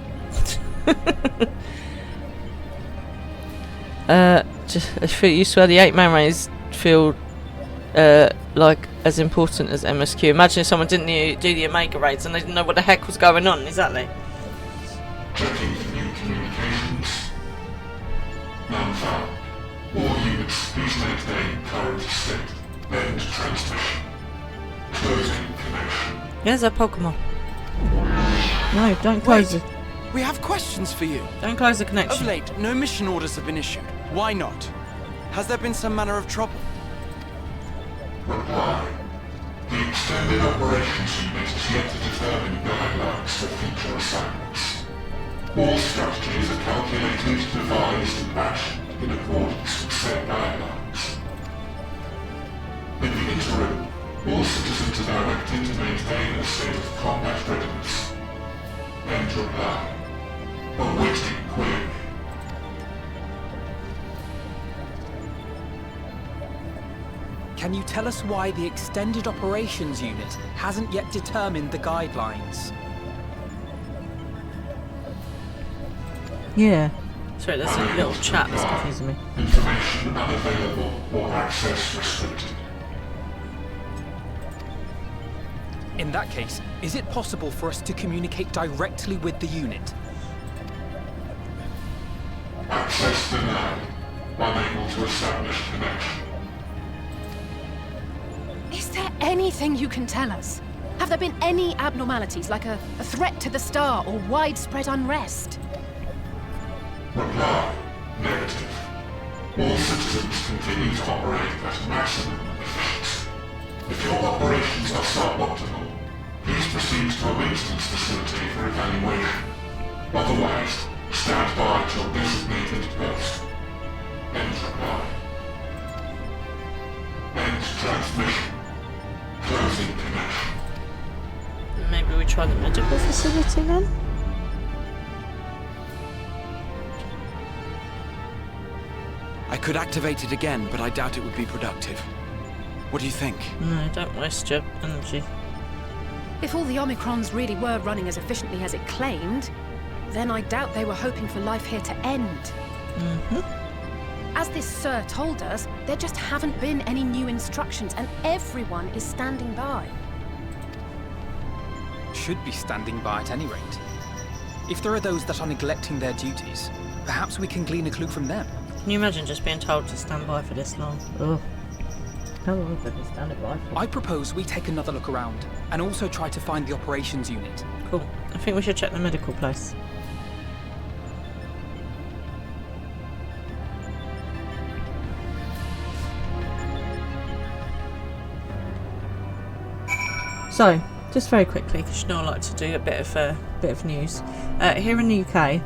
You swear the 8-man rays feel like as important as MSQ. Imagine if someone didn't do the Omega raids and they didn't know what the heck was going on, exactly. Checking for new communications. None found. All units, please maintain current state. End transmission. Closing connection. Here's our Pokemon. No, don't close it. We have questions for you. Don't close the Of connection. late, no mission orders have been issued. Why not? Has there been some manner of trouble? Reply. The Extended Operations Unit is yet to determine guidelines for future assignments. All strategies are calculated, devised, and actioned in accordance with said guidelines. In the interim, all citizens are directed to maintain a state of combat readiness. End reply. Awaiting query. Can you tell us why the Extended Operations Unit hasn't yet determined the guidelines? Yeah. Sorry, there's a little chat that's confusing me. Information unavailable or access restricted. In that case, is it possible for us to communicate directly with the unit? Access denied. Unable to establish connection. Is there anything you can tell us? Have there been any abnormalities, like a threat to the star or widespread unrest? Reply. Negative. All citizens continue to operate at maximum efficiency. If your operations are suboptimal, please proceed to a maintenance facility for evaluation. Otherwise, stand by at your designated post. End reply. End transmission. Closing connection. Maybe we try the medical facility then? I could activate it again, but I doubt it would be productive. What do you think? No, don't waste your energy. If all the Omicrons really were running as efficiently as it claimed, then I doubt they were hoping for life here to end. As this Sir told us, there just haven't been any new instructions, and everyone is standing by. Should be standing by at any rate. If there are those that are neglecting their duties, perhaps we can glean a clue from them. Can you imagine just being told to stand by for this long? Ugh. How long have they been standing by for? I propose we take another look around, and also try to find the operations unit. Cool. I think we should check the medical place. So, just very quickly, because you know I like to do a bit of news. Here in the UK,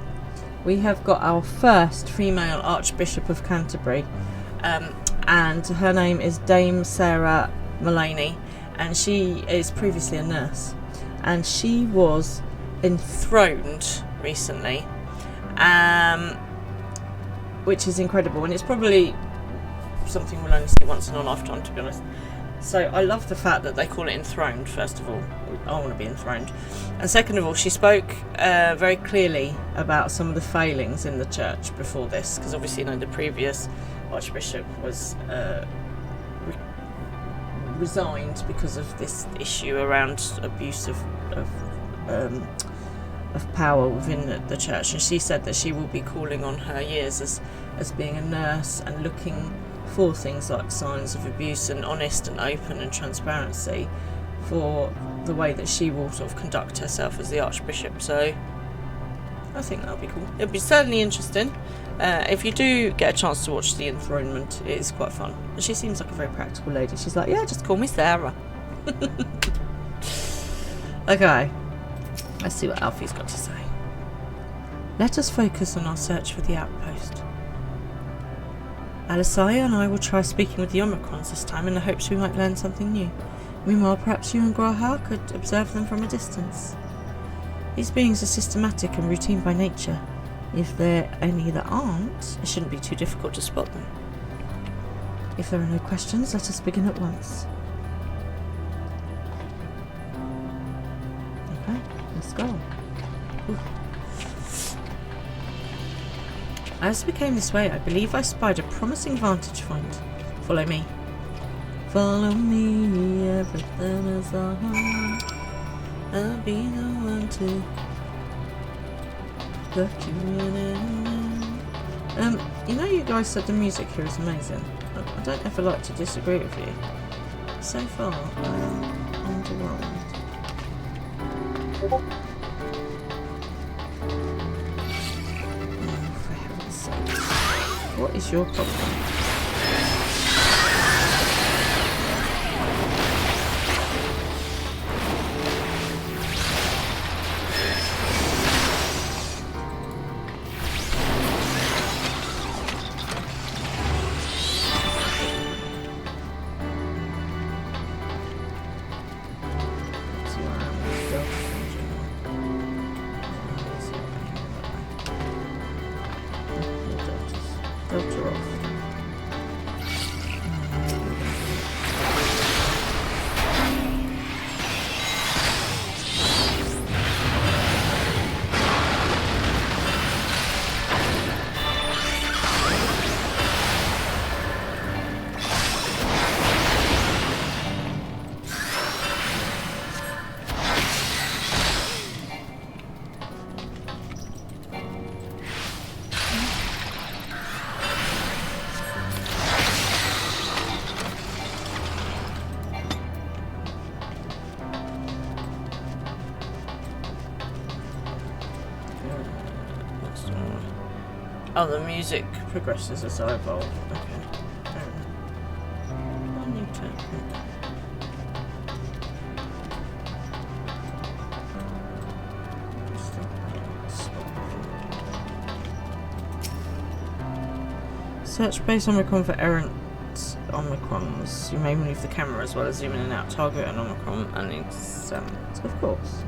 we have got our first female Archbishop of Canterbury, and her name is Dame Sarah Mullaney, and she is previously a nurse, and she was enthroned recently, which is incredible, and it's probably something we'll only see once in a lifetime, to be honest. So I love the fact that they call it enthroned. First of all, I want to be enthroned, and second of all, she spoke very clearly about some of the failings in the church before this, because obviously, you know, the previous Archbishop was resigned because of this issue around abuse of power within the church, and she said that she will be calling on her years as being a nurse and looking for things like signs of abuse and honest and open and transparency for the way that she will sort of conduct herself as the Archbishop. So I think that'll be cool. It'll be certainly interesting. If you do get a chance to watch the enthronement, it is quite fun. And she seems like a very practical lady. She's like, yeah, just call me Sarah. Okay, let's see what Alfie's got to say. Let us focus on our search for the outpost. Alisaya and I will try speaking with the Omicrons this time in the hopes we might learn something new. Meanwhile, perhaps you and Graha could observe them from a distance. These beings are systematic and routine by nature. If there are any that aren't, it shouldn't be too difficult to spot them. If there are no questions, let us begin at once. Okay, let's go. Ooh. As we came this way, I believe I spied a promising vantage point. Follow me. Follow me, everything is alright. I'll be the one to look you in. You know, you guys said the music here is amazing. I don't ever like to disagree with you. So far, underwhelmed. What is your problem? Oh, the music progresses as I evolve. Okay. I need to. Search base Omicron for errant Omicrons. You may move the camera as well as zoom in and out. Target an Omicron and examine it, of course.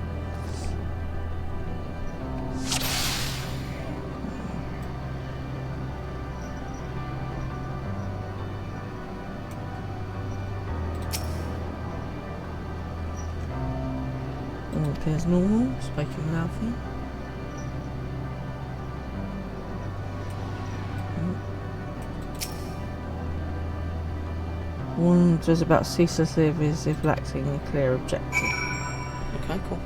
All appears normal. Speaking with Alfie. One does about ceaselessly if lacking a clear objective. Okay, cool.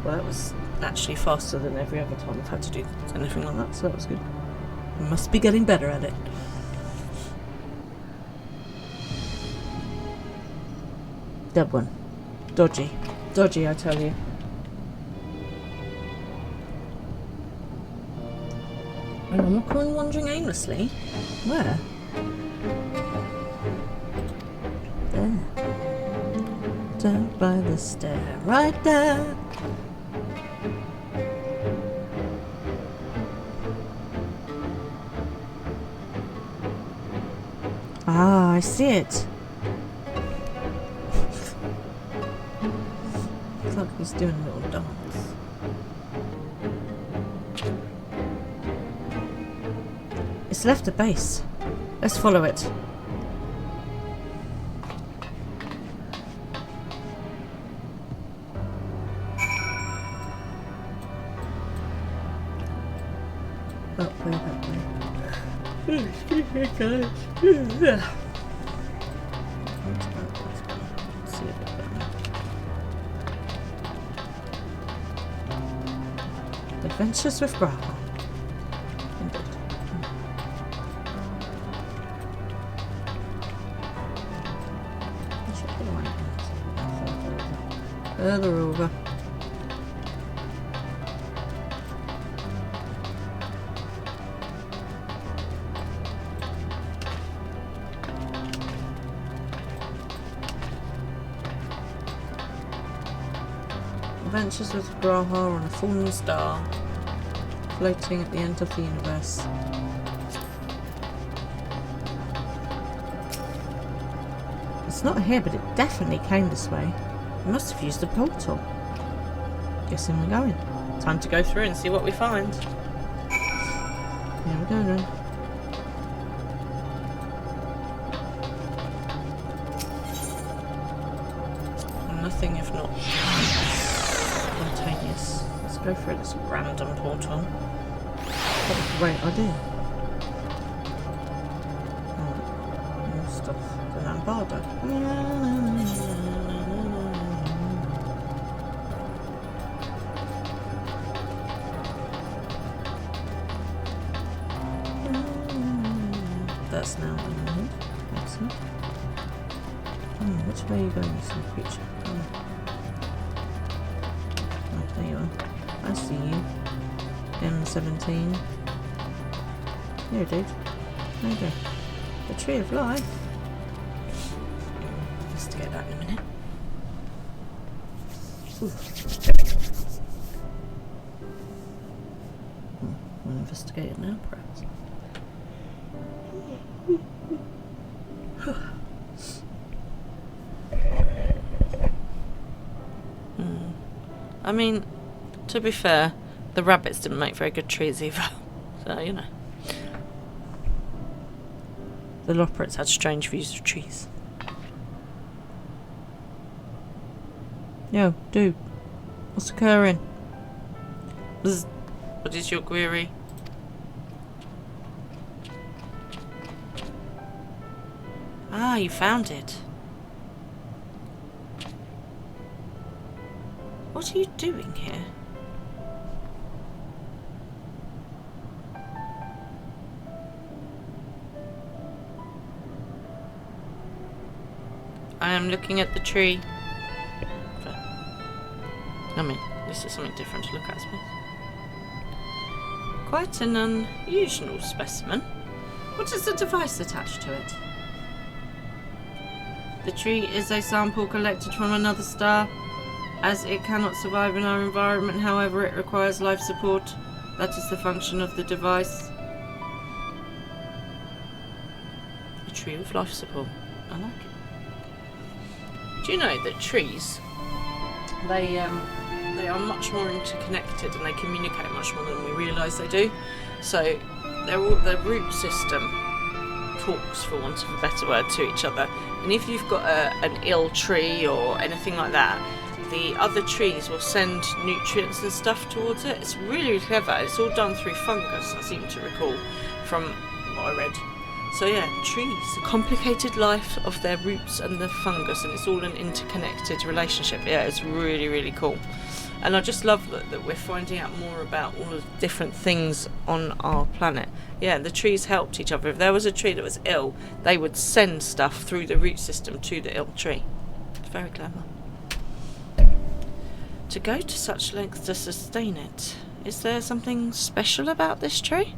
Well, that was actually faster than every other time I've had to do anything like that, so that was good. I must be getting better at it. Dead one. Dodgy. Dodgy, I tell you. An Omicron wandering aimlessly? Where? There. Down by the stair, right there. I see it. Looks like he's doing a little dance. It's left the base. Let's follow it. That way, that way. Excuse me, guys. Let's see a bit better. Adventures with Grandma. Indeed. Further over. Adventures with Graha on a fallen star, floating at the end of the universe. It's not here, but it definitely came this way. We must have used the portal. Guessing we're going. Time to go through and see what we find. Here we go then. Nothing if not spontaneous. Let's go through this random portal. What a great idea. Oh, more stuff. The Lombardo. That's now in. Excellent. Which way are you going, some creature? Oh, there you are. I see you. M17. Here, dude. There you go. The Tree of Life. Investigate that in a minute. Ooh. We'll investigate it now, perhaps. I mean, to be fair, the rabbits didn't make very good trees either. So, you know. The Loporrits had strange views of trees. Yo, dude. What's occurring? Bzz. What is your query? Ah, you found it. What are you doing here? I am looking at the tree. I mean, this is something different to look at, I suppose. Quite an unusual specimen. What is the device attached to it? The tree is a sample collected from another star. As it cannot survive in our environment, however, it requires life support. That is the function of the device. A tree with life support. I like it. Do you know that trees, they are much more interconnected and they communicate much more than we realise they do. So their root system talks, for want of a better word, to each other. And if you've got an ill tree or anything like that, the other trees will send nutrients and stuff towards it. It's really, really clever. It's all done through fungus, I seem to recall from what I read. So yeah, trees, a complicated life of their roots and the fungus, and it's all an interconnected relationship. Yeah, it's really, really cool. And I just love that we're finding out more about all of the different things on our planet. Yeah, the trees helped each other. If there was a tree that was ill, they would send stuff through the root system to the ill tree. It's very clever. To go to such lengths to sustain it. Is there something special about this tree?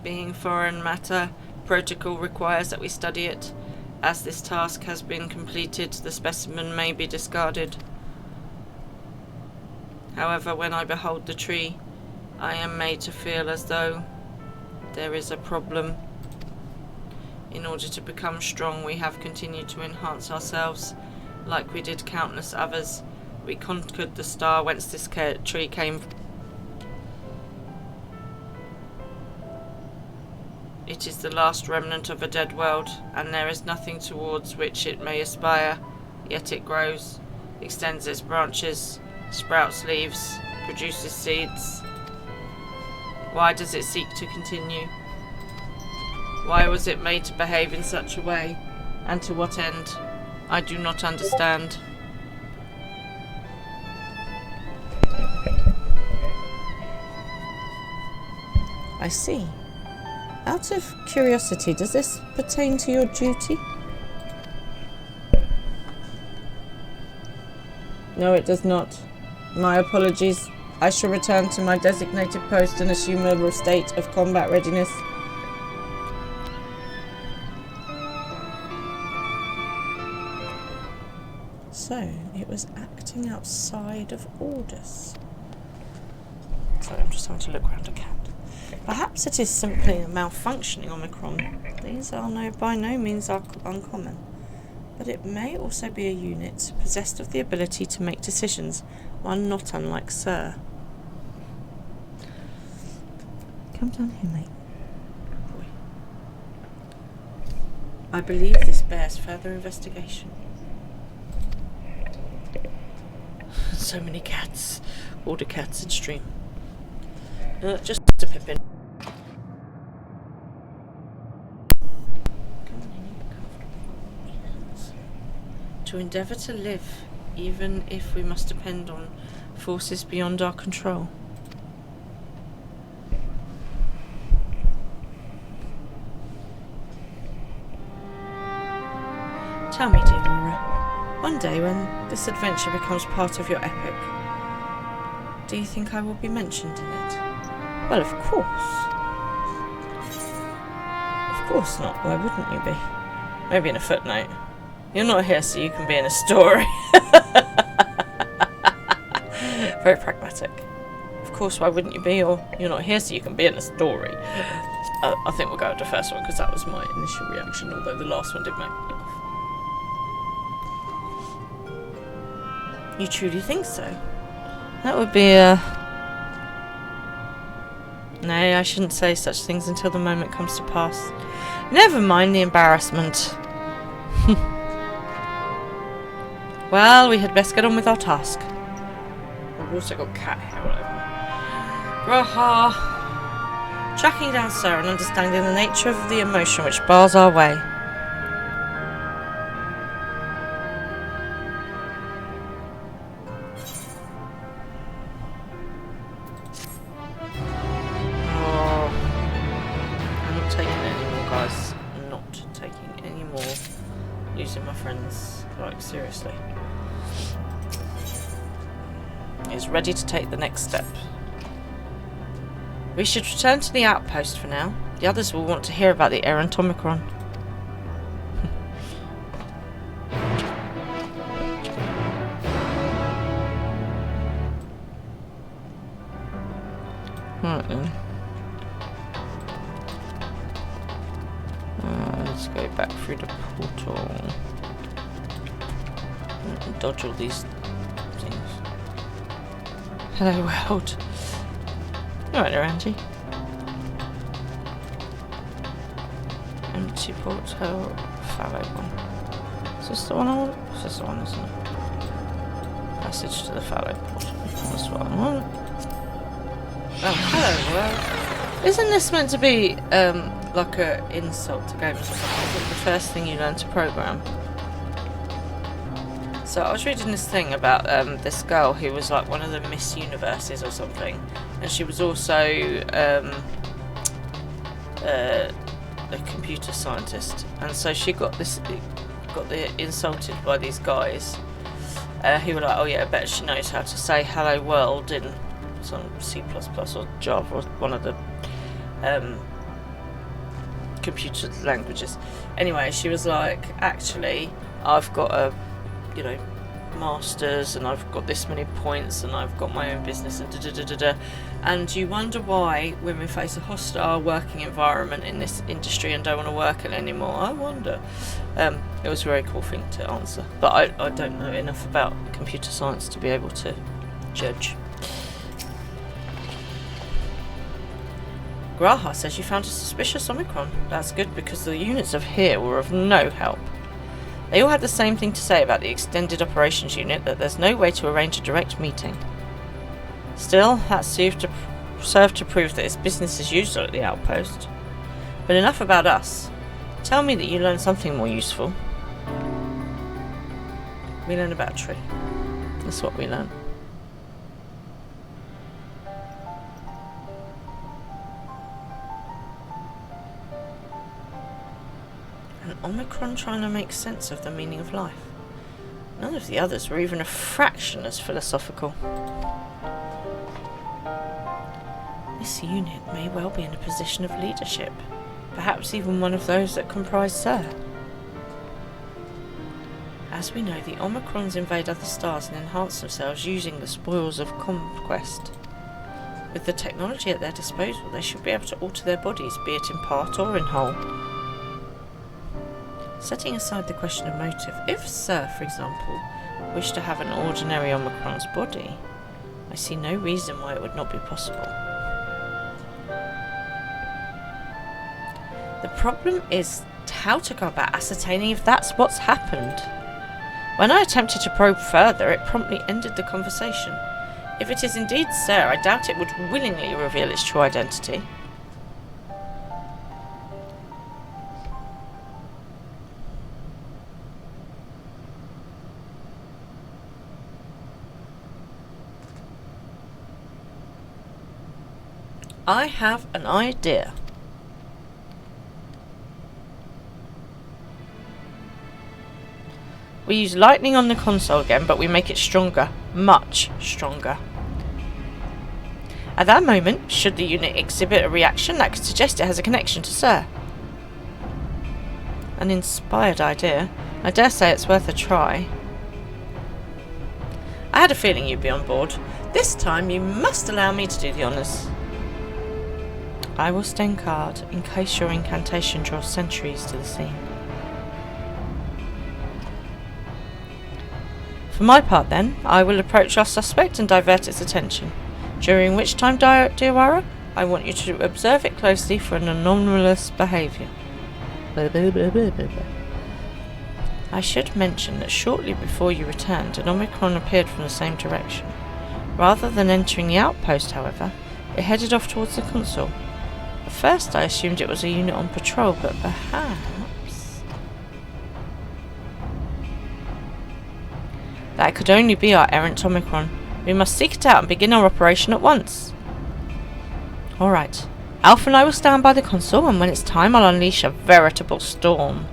Being foreign matter, protocol requires that we study it. As this task has been completed, the specimen may be discarded. However, when I behold the tree, I am made to feel as though there is a problem. In order to become strong, we have continued to enhance ourselves, like we did countless others. We conquered the star whence this tree came. It is the last remnant of a dead world, and there is nothing towards which it may aspire. Yet it grows, extends its branches, sprouts leaves, produces seeds. Why does it seek to continue? Why was it made to behave in such a way? And to what end? I do not understand. I see. Out of curiosity, does this pertain to your duty? No, it does not. My apologies. I shall return to my designated post and assume a state of combat readiness. So, it was acting outside of orders. Sorry, I'm just having to look around a cat. Perhaps it is simply a malfunctioning Omicron. These are by no means uncommon. But it may also be a unit possessed of the ability to make decisions, one not unlike Sir. Come down here, mate. Boy. I believe this bears further investigation. So many cats. All the cats in stream. Just a Pippin. To endeavour to live, even if we must depend on forces beyond our control. Tell me, dear Laura, one day when this adventure becomes part of your epic, do you think I will be mentioned in it? Well, of course. Of course not. Why wouldn't you be? Maybe in a footnote. You're not here so you can be in a story. Very pragmatic. Of course, why wouldn't you be? Or you're not here so you can be in a story. I think we'll go with the first one because that was my initial reaction, although the last one did make me laugh. You truly think so? That would be Nay, I shouldn't say such things until the moment comes to pass. Never mind the embarrassment. Well, we had best get on with our task. We've also got cat hair all over. Raha. Tracking down Sir and understanding the nature of the emotion which bars our way. I'm not taking it anymore, guys. I'm not taking any more. Losing my friends, like, seriously. Is ready to take the next step. We should return to the outpost for now. The others will want to hear about the errant Omicron. Right then. Let's go back through the portal. And dodge all these things. Hello world. Alright there, Angie. Empty portal. Fallow one. Is this the one I want? This is the one, isn't it? Passage to the fallow portal. That's what I want. Oh, hello world. Isn't this meant to be like an insult to gamers or something? Is it the first thing you learn to program? So I was reading this thing about this girl who was like one of the Miss Universes or something, and she was also a computer scientist, and so she got insulted by these guys who were like, oh yeah, I bet she knows how to say hello world in some C++ or Java or one of the computer languages. Anyway, she was like, actually, I've got a masters, and I've got this many points, and I've got my own business, and da-da-da-da-da. And you wonder why women face a hostile working environment in this industry and don't want to work it anymore. I wonder. It was a very cool thing to answer, but I don't know enough about computer science to be able to judge. Graha says you found a suspicious Omicron. That's good, because the units of here were of no help. They all had the same thing to say about the extended operations unit, that there's no way to arrange a direct meeting. Still, that served to prove that it's business as usual at the outpost. But enough about us. Tell me that you learned something more useful. We learned about a tree. That's what we learned. An Omicron trying to make sense of the meaning of life. None of the others were even a fraction as philosophical. This unit may well be in a position of leadership, perhaps even one of those that comprise Sir. As we know, the Omicrons invade other stars and enhance themselves using the spoils of conquest. With the technology at their disposal, they should be able to alter their bodies, be it in part or in whole. Setting aside the question of motive, if Sir, for example, wished to have an ordinary Omicron's body, I see no reason why it would not be possible. The problem is how to go about ascertaining if that's what's happened. When I attempted to probe further, it promptly ended the conversation. If it is indeed Sir, I doubt it would willingly reveal its true identity. I have an idea. We use lightning on the console again, but we make it stronger. Much stronger. At that moment, should the unit exhibit a reaction, that could suggest it has a connection to Sir. An inspired idea. I dare say it's worth a try. I had a feeling you'd be on board. This time you must allow me to do the honours. I will stand guard in case your incantation draws sentries to the scene. For my part then, I will approach our suspect and divert its attention, during which time, Diawara, I want you to observe it closely for an anomalous behaviour. I should mention that shortly before you returned, an Omicron appeared from the same direction. Rather than entering the outpost, however, it headed off towards the console. At first I assumed it was a unit on patrol, but perhaps... That could only be our errant Omicron. We must seek it out and begin our operation at once. Alright. Alpha and I will stand by the console, and when it's time I'll unleash a veritable storm.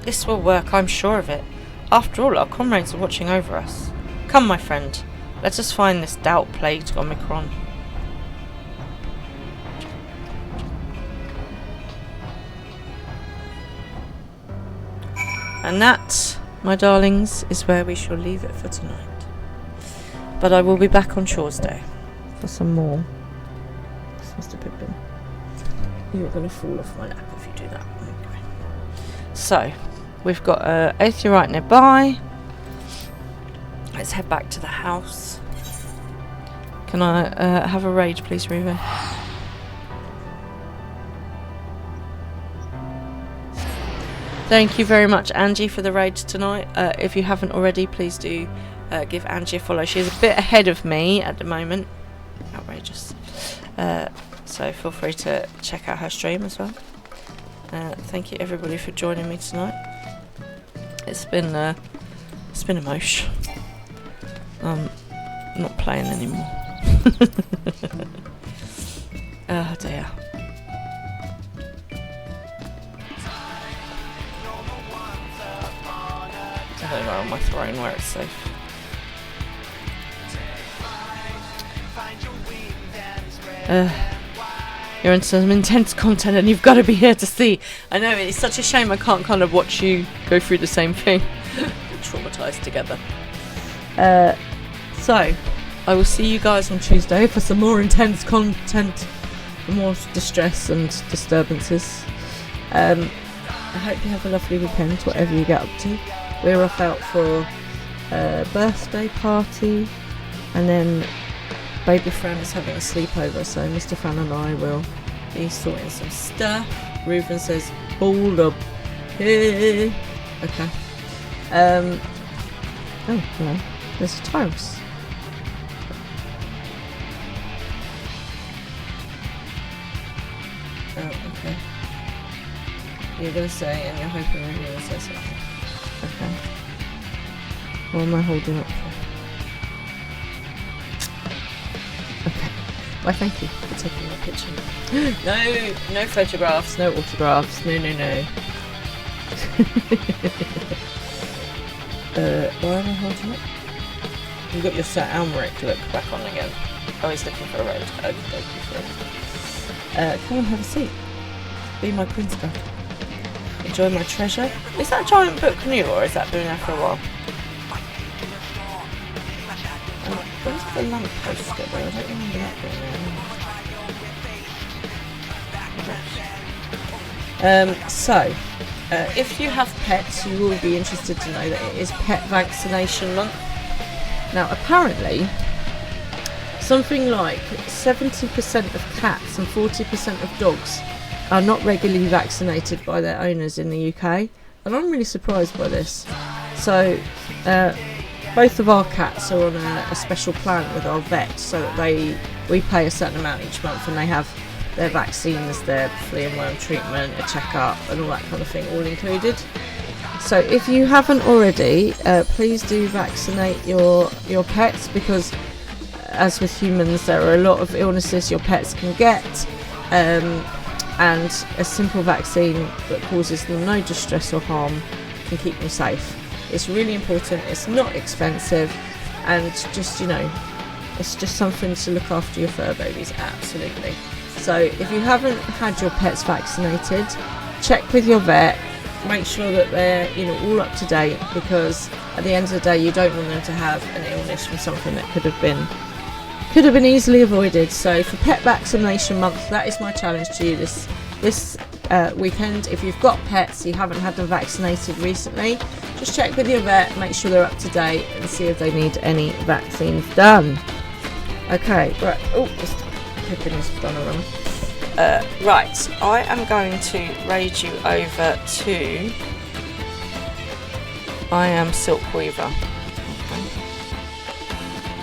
This will work, I'm sure of it. After all, our comrades are watching over us. Come, my friend, let us find this doubt-plagued Omicron. And that, my darlings, is where we shall leave it for tonight. But I will be back on Tuesday for some more. Mr. Pippin, you're going to fall off my lap if you do that. Okay. So, we've got Aetherite nearby. Let's head back to the house. Can I have a raid, please, Ruven? Thank you very much, Angie, for the raid tonight. If you haven't already, please do give Angie a follow. She's a bit ahead of me at the moment. Outrageous. So feel free to check out her stream as well. Thank you everybody for joining me tonight. It's been a mosh. I'm not playing anymore. Oh dear. I don't go on my throne where it's safe. You're in some intense content and you've got to be here to see. I know, it's such a shame I can't kind of watch you go through the same thing. We're traumatised together. So, I will see you guys on Tuesday for some more intense content, for more distress and disturbances. I hope you have a lovely weekend, whatever you get up to. We're off out for a birthday party, and then Baby Fran is having a sleepover, so Mr. Fran and I will be sorting some stuff. Reuven says, hold up. Hey. Okay. Oh, hello. There's a Tyrus. Oh, okay. You're going to say, and you're hoping you're going to say something. Okay. What am I holding up for? Okay. Well, thank you for taking my picture. No photographs, no autographs, no. Why am I holding it? You've got your Sir Almeric look back on again. Oh, he's looking for a road. Okay, come and have a seat. Be my prince girl. Enjoy my treasure. Is that giant book new, or is that been there for a while? Where's the lamppost go though? I don't remember that being there. So, if you have pets, you will be interested to know that it is Pet Vaccination Month. Now, apparently, something like 70% of cats and 40% of dogs are not regularly vaccinated by their owners in the UK, and I'm really surprised by this. So, both of our cats are on a special plan with our vet, so that we pay a certain amount each month, and they have their vaccines, their flea and worm treatment, a checkup, and all that kind of thing, all included. So if you haven't already, please do vaccinate your pets, because as with humans, there are a lot of illnesses your pets can get, and a simple vaccine that causes them no distress or harm can keep them safe. It's really important, it's not expensive, and just, you know, it's just something to look after your fur babies, absolutely. So if you haven't had your pets vaccinated, check with your vet, make sure that they're, you know, all up to date, because at the end of the day you don't want them to have an illness from something that could have been easily avoided. So for Pet Vaccination Month, that is my challenge to you this weekend. If you've got pets, you haven't had them vaccinated recently, just check with your vet, make sure they're up to date, and see if they need any vaccines done. Okay, right. Oh, Pippin has done a run. Right, I am going to raid you over to I Am Silk Weaver. Okay.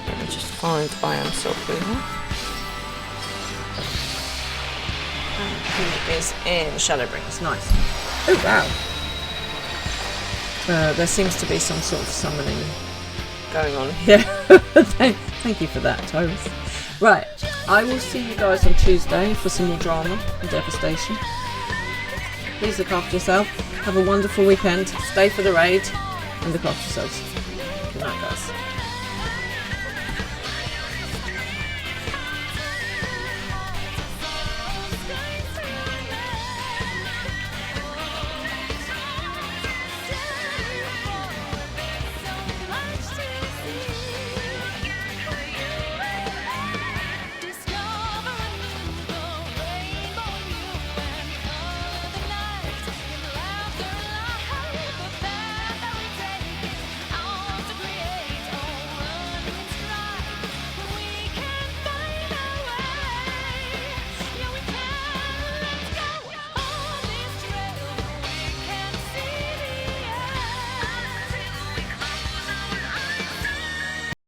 Let me just find I Am Silk Weaver. And he is in Shadowbringers. Nice. Oh wow. There seems to be some sort of summoning going on here. Thank you for that, Tyrus. Right, I will see you guys on Tuesday for some more drama and devastation. Please look after yourself. Have a wonderful weekend. Stay for the raid and look after yourselves. Good night, guys.